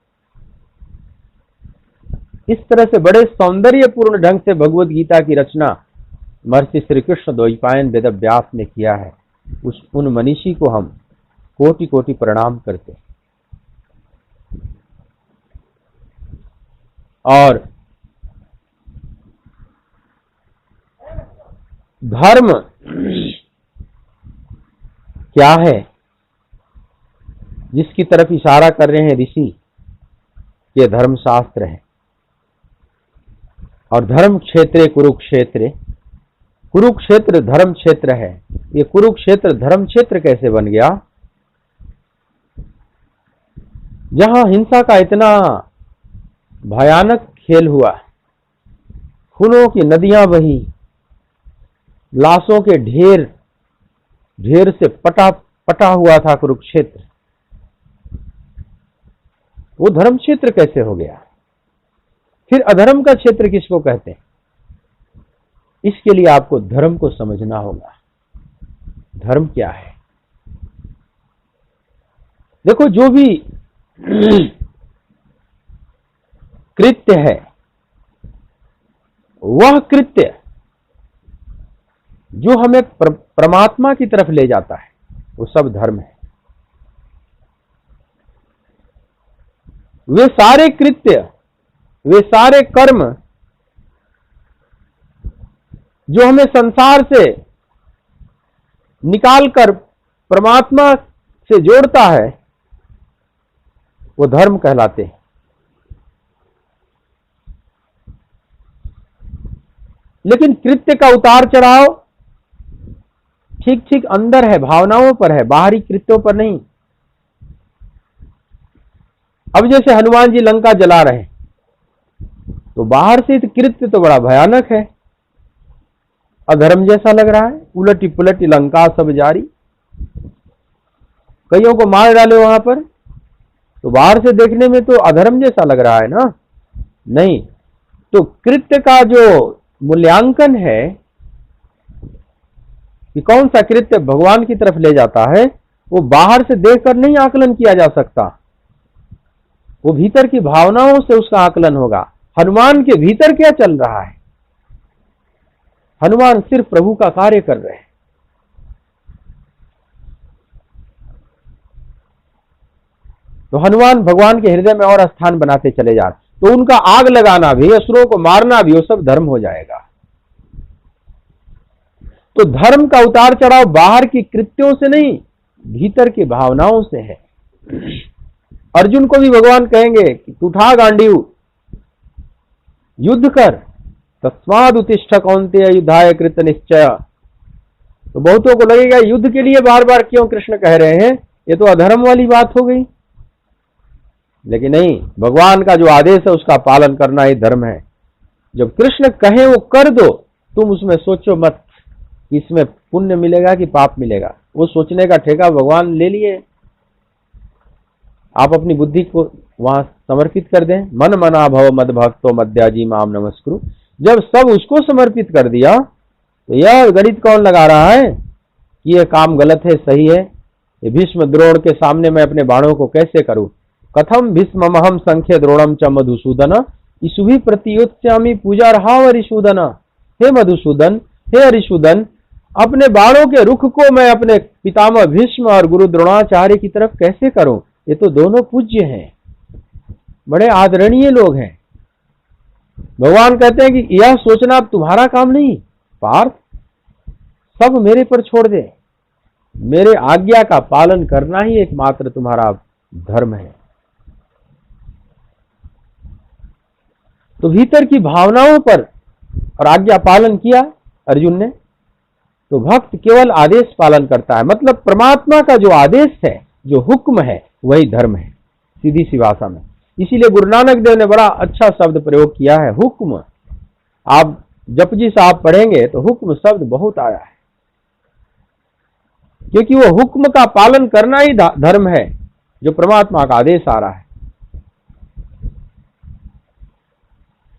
इस तरह से बड़े सौंदर्यपूर्ण ढंग से भगवत गीता की रचना महर्षि श्री कृष्ण द्वैपायन वेद व्यास ने किया है। उन मनीषी को हम कोटि कोटि प्रणाम करते हैं। और धर्म क्या है जिसकी तरफ इशारा कर रहे हैं ऋषि, ये धर्मशास्त्र है। और धर्म क्षेत्र कुरुक्षेत्र, कुरुक्षेत्र धर्म क्षेत्र है। ये कुरुक्षेत्र धर्म क्षेत्र कैसे बन गया? जहां हिंसा का इतना भयानक खेल हुआ, खूनों की नदियां बही, लाशों के ढेर से पटा हुआ था कुरुक्षेत्र, वो धर्म क्षेत्र कैसे हो गया? फिर अधर्म का क्षेत्र किसको कहते हैं? इसके लिए आपको धर्म को समझना होगा। धर्म क्या है? देखो, जो भी कृत्य है, वह कृत्य जो हमें परमात्मा की तरफ ले जाता है, वो सब धर्म है। वे सारे कृत्य, वे सारे कर्म जो हमें संसार से निकालकर परमात्मा से जोड़ता है, वो धर्म कहलाते हैं। लेकिन कृत्य का उतार चढ़ाव ठीक ठीक अंदर है, भावनाओं पर है, बाहरी कृत्यों पर नहीं। अब जैसे हनुमान जी लंका जला रहे हैं, तो बाहर से कृत्य तो बड़ा भयानक है, अधर्म जैसा लग रहा है, उलटी पुलटी लंका सब जारी, कईयों को मार डाले वहां पर, तो बाहर से देखने में तो अधर्म जैसा लग रहा है ना? नहीं। तो कृत्य का जो मूल्यांकन है कि कौन सा कृत्य भगवान की तरफ ले जाता है, वो बाहर से देखकर नहीं आकलन किया जा सकता, वो भीतर की भावनाओं से उसका आकलन होगा। हनुमान के भीतर क्या चल रहा है? हनुमान सिर्फ प्रभु का कार्य कर रहे हैं। तो हनुमान भगवान के हृदय में और स्थान बनाते चले जा रहे, तो उनका आग लगाना भी, असुरों को मारना भी, वो सब धर्म हो जाएगा। तो धर्म का उतार चढ़ाव बाहर की कृत्यों से नहीं, भीतर की भावनाओं से है। अर्जुन को भी भगवान कहेंगे कि तू उठा गांडीव, युद्ध कर, तस्माद् उत्तिष्ठ कौन्तेय युद्धाय कृत निश्चय। तो बहुतों को लगेगा युद्ध के लिए बार बार क्यों कृष्ण कह रहे हैं, ये तो अधर्म वाली बात हो गई। लेकिन नहीं, भगवान का जो आदेश है उसका पालन करना ही धर्म है। जब कृष्ण कहे वो कर दो, तुम उसमें सोचो मत कि इसमें पुण्य मिलेगा कि पाप मिलेगा, वो सोचने का ठेका भगवान ले लिए। आप अपनी बुद्धि को वहां समर्पित कर दें। मन मना भव मद भक्तो मद्याजी माम नमस्कुरु। जब सब उसको समर्पित कर दिया, तो यह गणित कौन लगा रहा है कि यह काम गलत है, सही है? ये भीष्म द्रोण के सामने मैं अपने बाणों को कैसे करूं? कथम भीष्ममहम संख्य द्रोणम च मधुसूदन इसुभि प्रतियोत्स्यामि पूजा रहा हरिसूदन। हे मधुसूदन, हे हरिसूदन, अपने बाणों के रुख को मैं अपने पितामह भीष्म और गुरु द्रोणाचार्य की तरफ कैसे करूं? ये तो दोनों पूज्य हैं, बड़े आदरणीय लोग हैं। भगवान कहते हैं कि यह सोचना अब तुम्हारा काम नहीं पार्थ, सब मेरे पर छोड़ दे। मेरे आज्ञा का पालन करना ही एकमात्र तुम्हारा धर्म है। तो भीतर की भावनाओं पर और आज्ञा पालन किया अर्जुन ने, तो भक्त केवल आदेश पालन करता है। मतलब परमात्मा का जो आदेश है, जो हुक्म है, वही धर्म है, सीधी सी भाषा में। इसीलिए गुरु नानक देव ने बड़ा अच्छा शब्द प्रयोग किया है, हुक्म। आप जपजी साहब पढ़ेंगे तो हुक्म शब्द बहुत आया है, क्योंकि वो हुक्म का पालन करना ही धर्म है, जो परमात्मा का आदेश आ रहा है।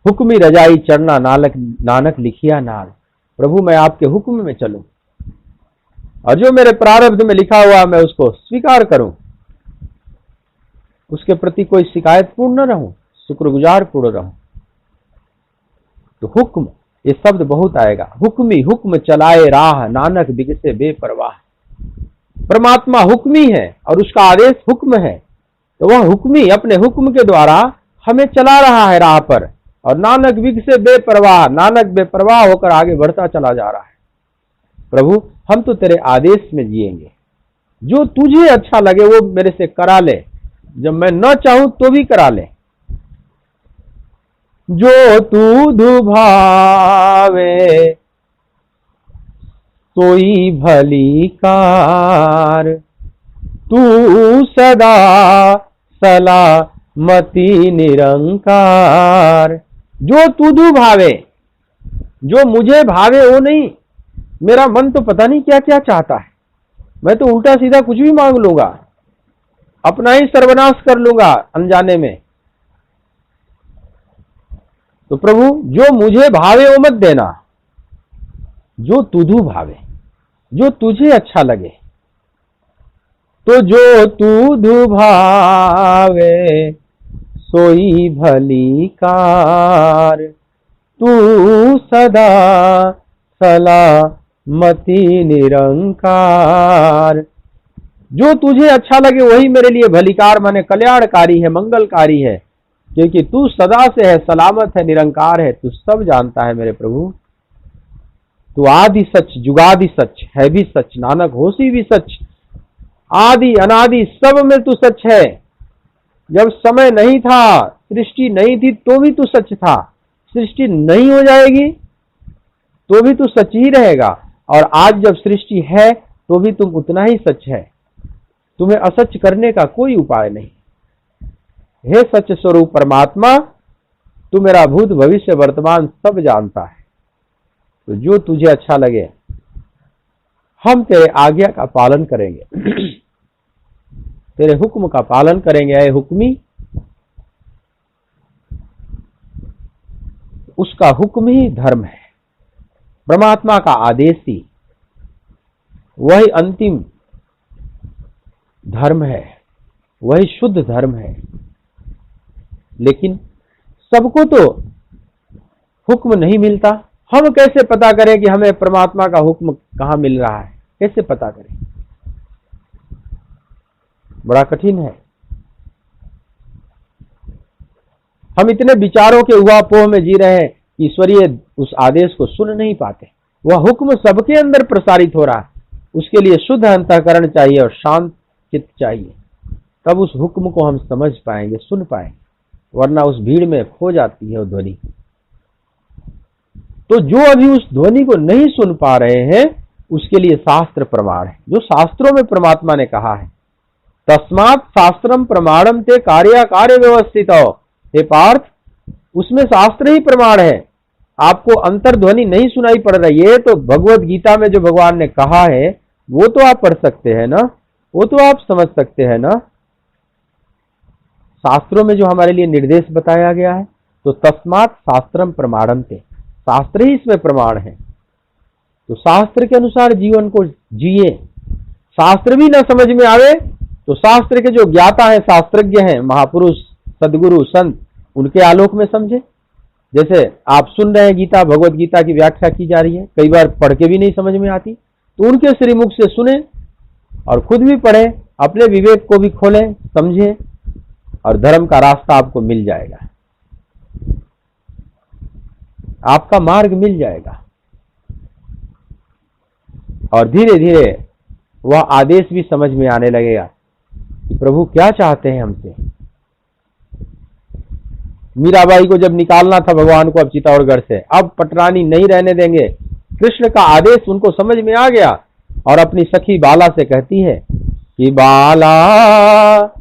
हुक्मी रजाई चढ़ना नानक लिखिया नाल, प्रभु मैं आपके हुक्म में चलूं और जो मेरे प्रारब्ध में लिखा हुआ मैं उसको स्वीकार करूं, उसके प्रति कोई शिकायत पूर्ण न रहूं, शुक्रगुजार पूर्ण रहूं। तो हुक्म, ये शब्द बहुत आएगा। हुक्मी हुक्म चलाए राह, नानक बिगसे बेपरवाह। परमात्मा हुक्मी है और उसका आदेश हुक्म है, तो वह हुक्मी अपने हुक्म के द्वारा हमें चला रहा है राह पर। और नानक बिगसे बेपरवाह, नानक बेपरवाह होकर आगे बढ़ता चला जा रहा है। प्रभु हम तो तेरे आदेश में जिएंगे, जो तुझे अच्छा लगे वो मेरे से करा ले, जब मैं न चाहूं तो भी करा ले। जो तू भावे सोई भली कार, तू सदा सलामती निरंकार। जो तुझु भावे, जो मुझे भावे वो नहीं। मेरा मन तो पता नहीं क्या क्या चाहता है, मैं तो उल्टा सीधा कुछ भी मांग लूंगा, अपना ही सर्वनाश कर लूंगा अनजाने में। तो प्रभु जो मुझे भावे वो मत देना, जो तुझु भावे, जो तुझे अच्छा लगे। तो जो तुझु भावे सोई भली कार, तू सदा सलामती निरंकार। जो तुझे अच्छा लगे वही मेरे लिए भलीकार माने कल्याणकारी है, मंगलकारी है, क्योंकि तू सदा से है, सलामत है, निरंकार है, तू सब जानता है मेरे प्रभु। तू आदि सच, जुगादि सच, है भी सच, नानक होसी भी सच। आदि अनादि सब में तू सच है। जब समय नहीं था, सृष्टि नहीं थी, तो भी तू सच था। सृष्टि नहीं हो जाएगी तो भी तू सच ही रहेगा, और आज जब सृष्टि है तो भी तुम उतना ही सच है। तुम्हें असच करने का कोई उपाय नहीं। हे सच स्वरूप परमात्मा, तू मेरा भूत भविष्य वर्तमान सब जानता है। तो जो तुझे अच्छा लगे हम तेरे आज्ञा का पालन करेंगे, तेरे हुक्म का पालन करेंगे। ऐ हुक्मी, उसका हुक्म ही धर्म है। परमात्मा का आदेश ही वही अंतिम धर्म है, वही शुद्ध धर्म है। लेकिन सबको तो हुक्म नहीं मिलता। हम कैसे पता करें कि हमें परमात्मा का हुक्म कहां मिल रहा है? कैसे पता करें? बड़ा कठिन है। हम इतने विचारों के उहापोह में जी रहे हैं कि ईश्वरीय उस आदेश को सुन नहीं पाते। वह हुक्म सबके अंदर प्रसारित हो रहा है, उसके लिए शुद्ध अंतःकरण चाहिए और शांत चित्त चाहिए, तब उस हुक्म को हम समझ पाएंगे, सुन पाएंगे, वरना उस भीड़ में खो जाती है वो ध्वनि। तो जो अभी उस ध्वनि को नहीं सुन पा रहे हैं, उसके लिए शास्त्र प्रमाण है। जो शास्त्रों में परमात्मा ने कहा है, तस्मात् शास्त्रम प्रमाणम ते कार्य व्यवस्थित हो। हे पार्थ, उसमें शास्त्र ही प्रमाण है। आपको अंतर्ध्वनि नहीं सुनाई पड़ रही है तो भगवत गीता में जो भगवान ने कहा है वो तो आप पढ़ सकते हैं ना, वो तो आप समझ सकते हैं ना। शास्त्रों में जो हमारे लिए निर्देश बताया गया है, तो तस्मात् शास्त्रम प्रमाणम ते, शास्त्र ही इसमें प्रमाण है। तो शास्त्र के अनुसार जीवन को जिए। शास्त्र भी ना समझ में आवे तो शास्त्र के जो ज्ञाता है, शास्त्रज्ञ हैं, महापुरुष, सदगुरु, संत, उनके आलोक में समझे। जैसे आप सुन रहे हैं गीता, भगवत गीता की व्याख्या की जा रही है, कई बार पढ़ के भी नहीं समझ में आती, तो उनके श्रीमुख से सुने और खुद भी पढ़ें, अपने विवेक को भी खोलें, समझें, और धर्म का रास्ता आपको मिल जाएगा, आपका मार्ग मिल जाएगा। और धीरे धीरे वह आदेश भी समझ में आने लगेगा कि प्रभु क्या चाहते हैं हमसे। मीराबाई को जब निकालना था भगवान को अब चित्तौड़गढ़ से, अब पटरानी नहीं रहने देंगे, कृष्ण का आदेश उनको समझ में आ गया और अपनी सखी बाला से कहती है कि बाला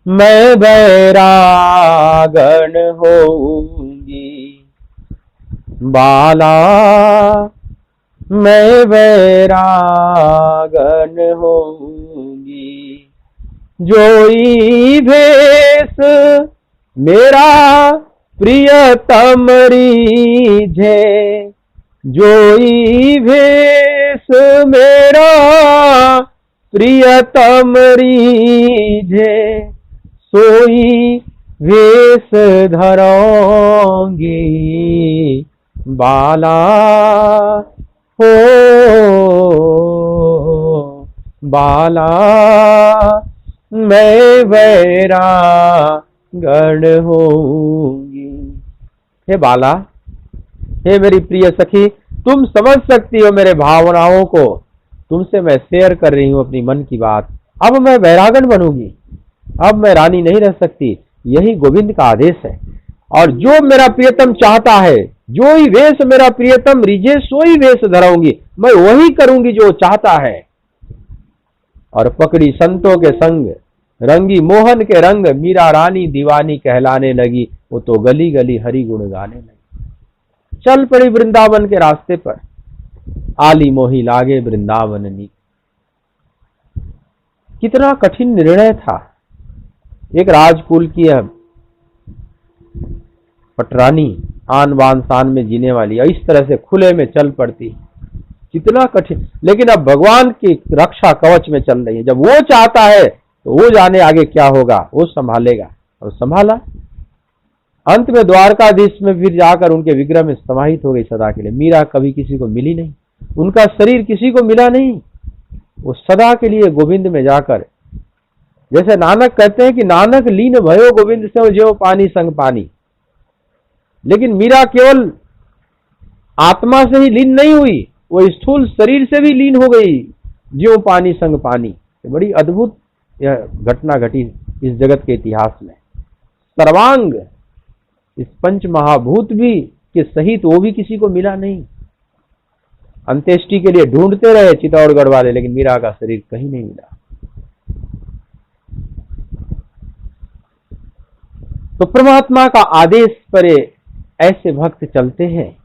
मैं बैरागण होऊंगी, बाला मैं बैरागण होऊंगी, जोई भेष मेरा प्रियतम रीझे, जोई भेष मेरा प्रियतम रीझे, सोई वेश धरोंगी, बाला हो बाला मैं बैरागण होऊंगी। हे बाला, हे मेरी प्रिय सखी, तुम समझ सकती हो मेरे भावनाओं को, तुमसे मैं शेयर कर रही हूं अपनी मन की बात। अब मैं बैरागण बनूंगी, अब मैं रानी नहीं रह सकती, यही गोविंद का आदेश है। और जो मेरा प्रियतम चाहता है, जो ही वेश मेरा प्रियतम रिझे सोई वेश धराऊंगी, मैं वही करूंगी जो चाहता है। और पकड़ी संतों के संग, रंगी मोहन के रंग, मीरा रानी दीवानी कहलाने लगी, वो तो गली गली हरि गुण गाने लगी। चल पड़ी वृंदावन के रास्ते पर, आली मोही लागे वृंदावन नी। कितना कठिन निर्णय था। एक राजकुल की पटरानी, आन बान शान में जीने वाली, इस तरह से खुले में चल पड़ती, कितना कठिन। लेकिन अब भगवान की रक्षा कवच में चल रही है। जब वो चाहता है तो वो जाने आगे क्या होगा, वो संभालेगा। और संभाला। अंत में द्वारकाधीश में फिर जाकर उनके विग्रह में समाहित हो गई सदा के लिए। मीरा कभी किसी को मिली नहीं, उनका शरीर किसी को मिला नहीं। वो सदा के लिए गोविंद में जाकर, जैसे नानक कहते हैं कि नानक लीन भयो गोविंद से जो पानी संग पानी। लेकिन मीरा केवल आत्मा से ही लीन नहीं हुई, वो स्थूल शरीर से भी लीन हो गई, ज्यों पानी संग पानी। बड़ी अद्भुत यह घटना घटी इस जगत के इतिहास में। सर्वांग इस पंच महाभूत भी के सहित वो भी किसी को मिला नहीं। अंत्येष्टि के लिए ढूंढते रहे चित्तौड़गढ़ वाले, लेकिन मीरा का शरीर कहीं नहीं मिला। तो परमात्मा का आदेश पर ऐसे भक्त चलते हैं,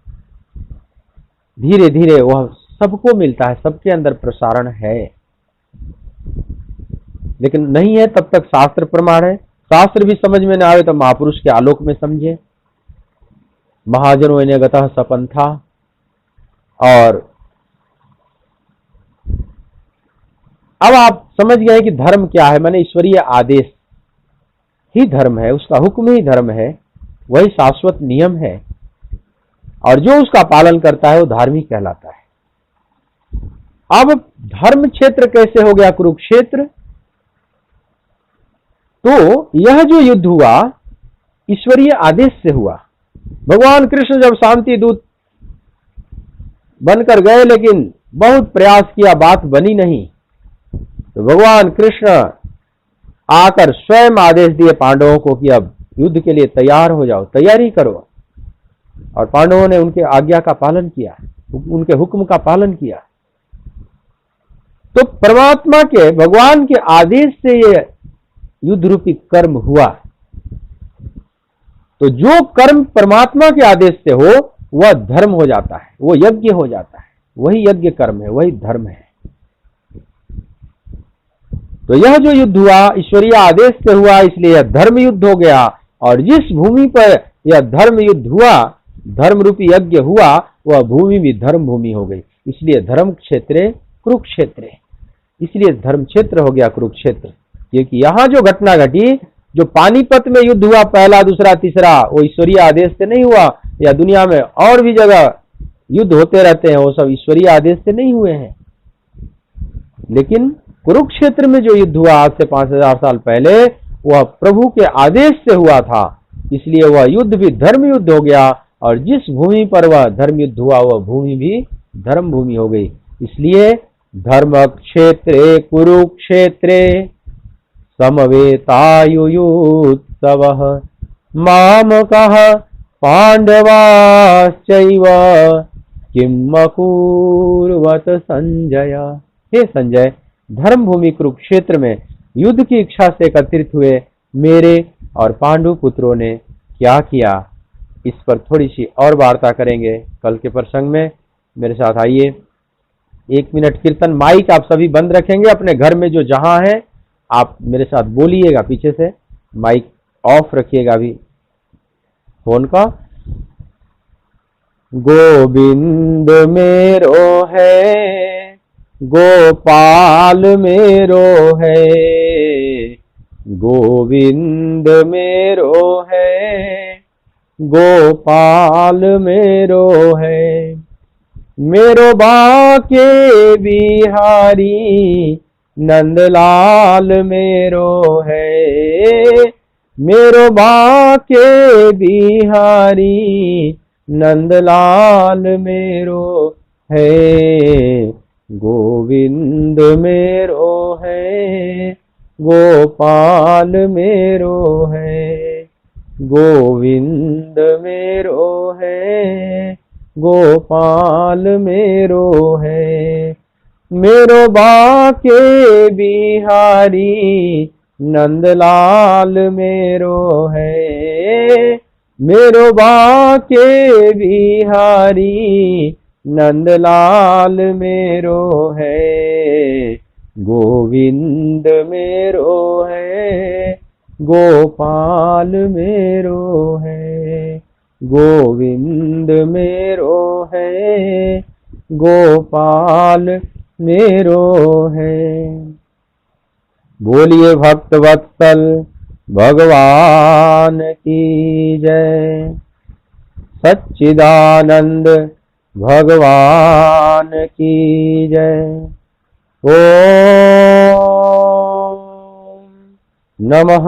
धीरे धीरे वह सबको मिलता है, सबके अंदर प्रसारण है। लेकिन नहीं है तब तक शास्त्र प्रमाण है। शास्त्र भी समझ में न आवे तो महापुरुष के आलोक में समझे। महाजनों ने गतः सपंथा। और अब आप समझ गए कि धर्म क्या है, माने ईश्वरीय आदेश ही धर्म है, उसका हुक्म ही धर्म है, वही शाश्वत नियम है। और जो उसका पालन करता है वो धार्मिक कहलाता है। अब धर्म क्षेत्र कैसे हो गया कुरुक्षेत्र? तो यह जो युद्ध हुआ ईश्वरीय आदेश से हुआ। भगवान कृष्ण जब शांति दूत बनकर गए, लेकिन बहुत प्रयास किया, बात बनी नहीं, तो भगवान कृष्ण आकर स्वयं आदेश दिए पांडवों को कि अब युद्ध के लिए तैयार हो जाओ, तैयारी करो। और पांडवों ने उनके आज्ञा का पालन किया, उनके हुक्म का पालन किया। तो परमात्मा के, भगवान के आदेश से ये युद्ध रूपी कर्म हुआ। तो जो कर्म परमात्मा के आदेश से हो वह धर्म हो जाता है, वो यज्ञ हो जाता है, वही यज्ञ कर्म है, वही धर्म है। तो यह जो युद्ध हुआ ईश्वरीय आदेश से हुआ, इसलिए यह धर्म युद्ध हो गया। और जिस भूमि पर यह धर्म युद्ध हुआ, धर्म रूपी यज्ञ हुआ, वह भूमि भी धर्म भूमि हो गई। इसलिए धर्म क्षेत्र कुरुक्षेत्र, इसलिए धर्म क्षेत्र हो गया कुरुक्षेत्र। क्योंकि यहाँ जो घटना घटी, जो पानीपत में युद्ध हुआ पहला, दूसरा, तीसरा, वो ईश्वरीय आदेश से नहीं हुआ। या दुनिया में और भी जगह युद्ध होते रहते हैं, वो सब ईश्वरीय आदेश से नहीं हुए हैं। लेकिन कुरुक्षेत्र में जो युद्ध हुआ आज से 5000 साल पहले, वह प्रभु के आदेश से हुआ था। इसलिए वह युद्ध भी धर्म युद्ध हो गया। और जिस भूमि पर वह धर्म युद्ध हुआ, वह भूमि भी धर्म भूमि हो गई। इसलिए धर्म क्षेत्रे कुरुक्षेत्रे समवेतायुयुत्सवः मामकः पांडवाश्चैव किम अकुर्वत संजय। हे संजय, धर्म भूमि कुरुक्षेत्र में युद्ध की इच्छा से एकत्रित हुए मेरे और पांडु पुत्रों ने क्या किया, इस पर थोड़ी सी और वार्ता करेंगे कल के प्रसंग में। मेरे साथ आइए। 1 मिनट कीर्तन। माइक आप सभी बंद रखेंगे अपने घर में, जो जहां है आप मेरे साथ बोलिएगा, पीछे से माइक ऑफ रखिएगा अभी फोन का। गोविंद मेरो है, गोपाल मेरो है, गोविंद मेरो है, गोपाल मेरो है। मेरो बाके बिहारी नंदलाल मेरो है, मेरो बाके बिहारी नंदलाल मेरो है। गोविंद मेरो है, गोपाल मेरो है, गोविंद मेरो है, गोपाल मेरो है। मेरो बाके बिहारी नंदलाल मेरो है, मेरो बाके बिहारी नंदलाल मेरो है। गोविंद मेरो है, गोपाल मेरो है, गोविंद मेरो है, गोपाल मेरो है। बोलिए भक्त वत्सल भगवान की जय, सच्चिदानंद भगवान की जय। ओम नमः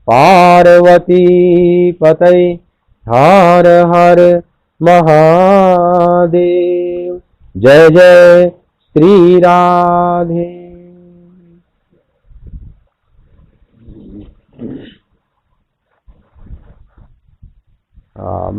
पार्वती पतये हर हर महादेव। जय जय श्री राधे।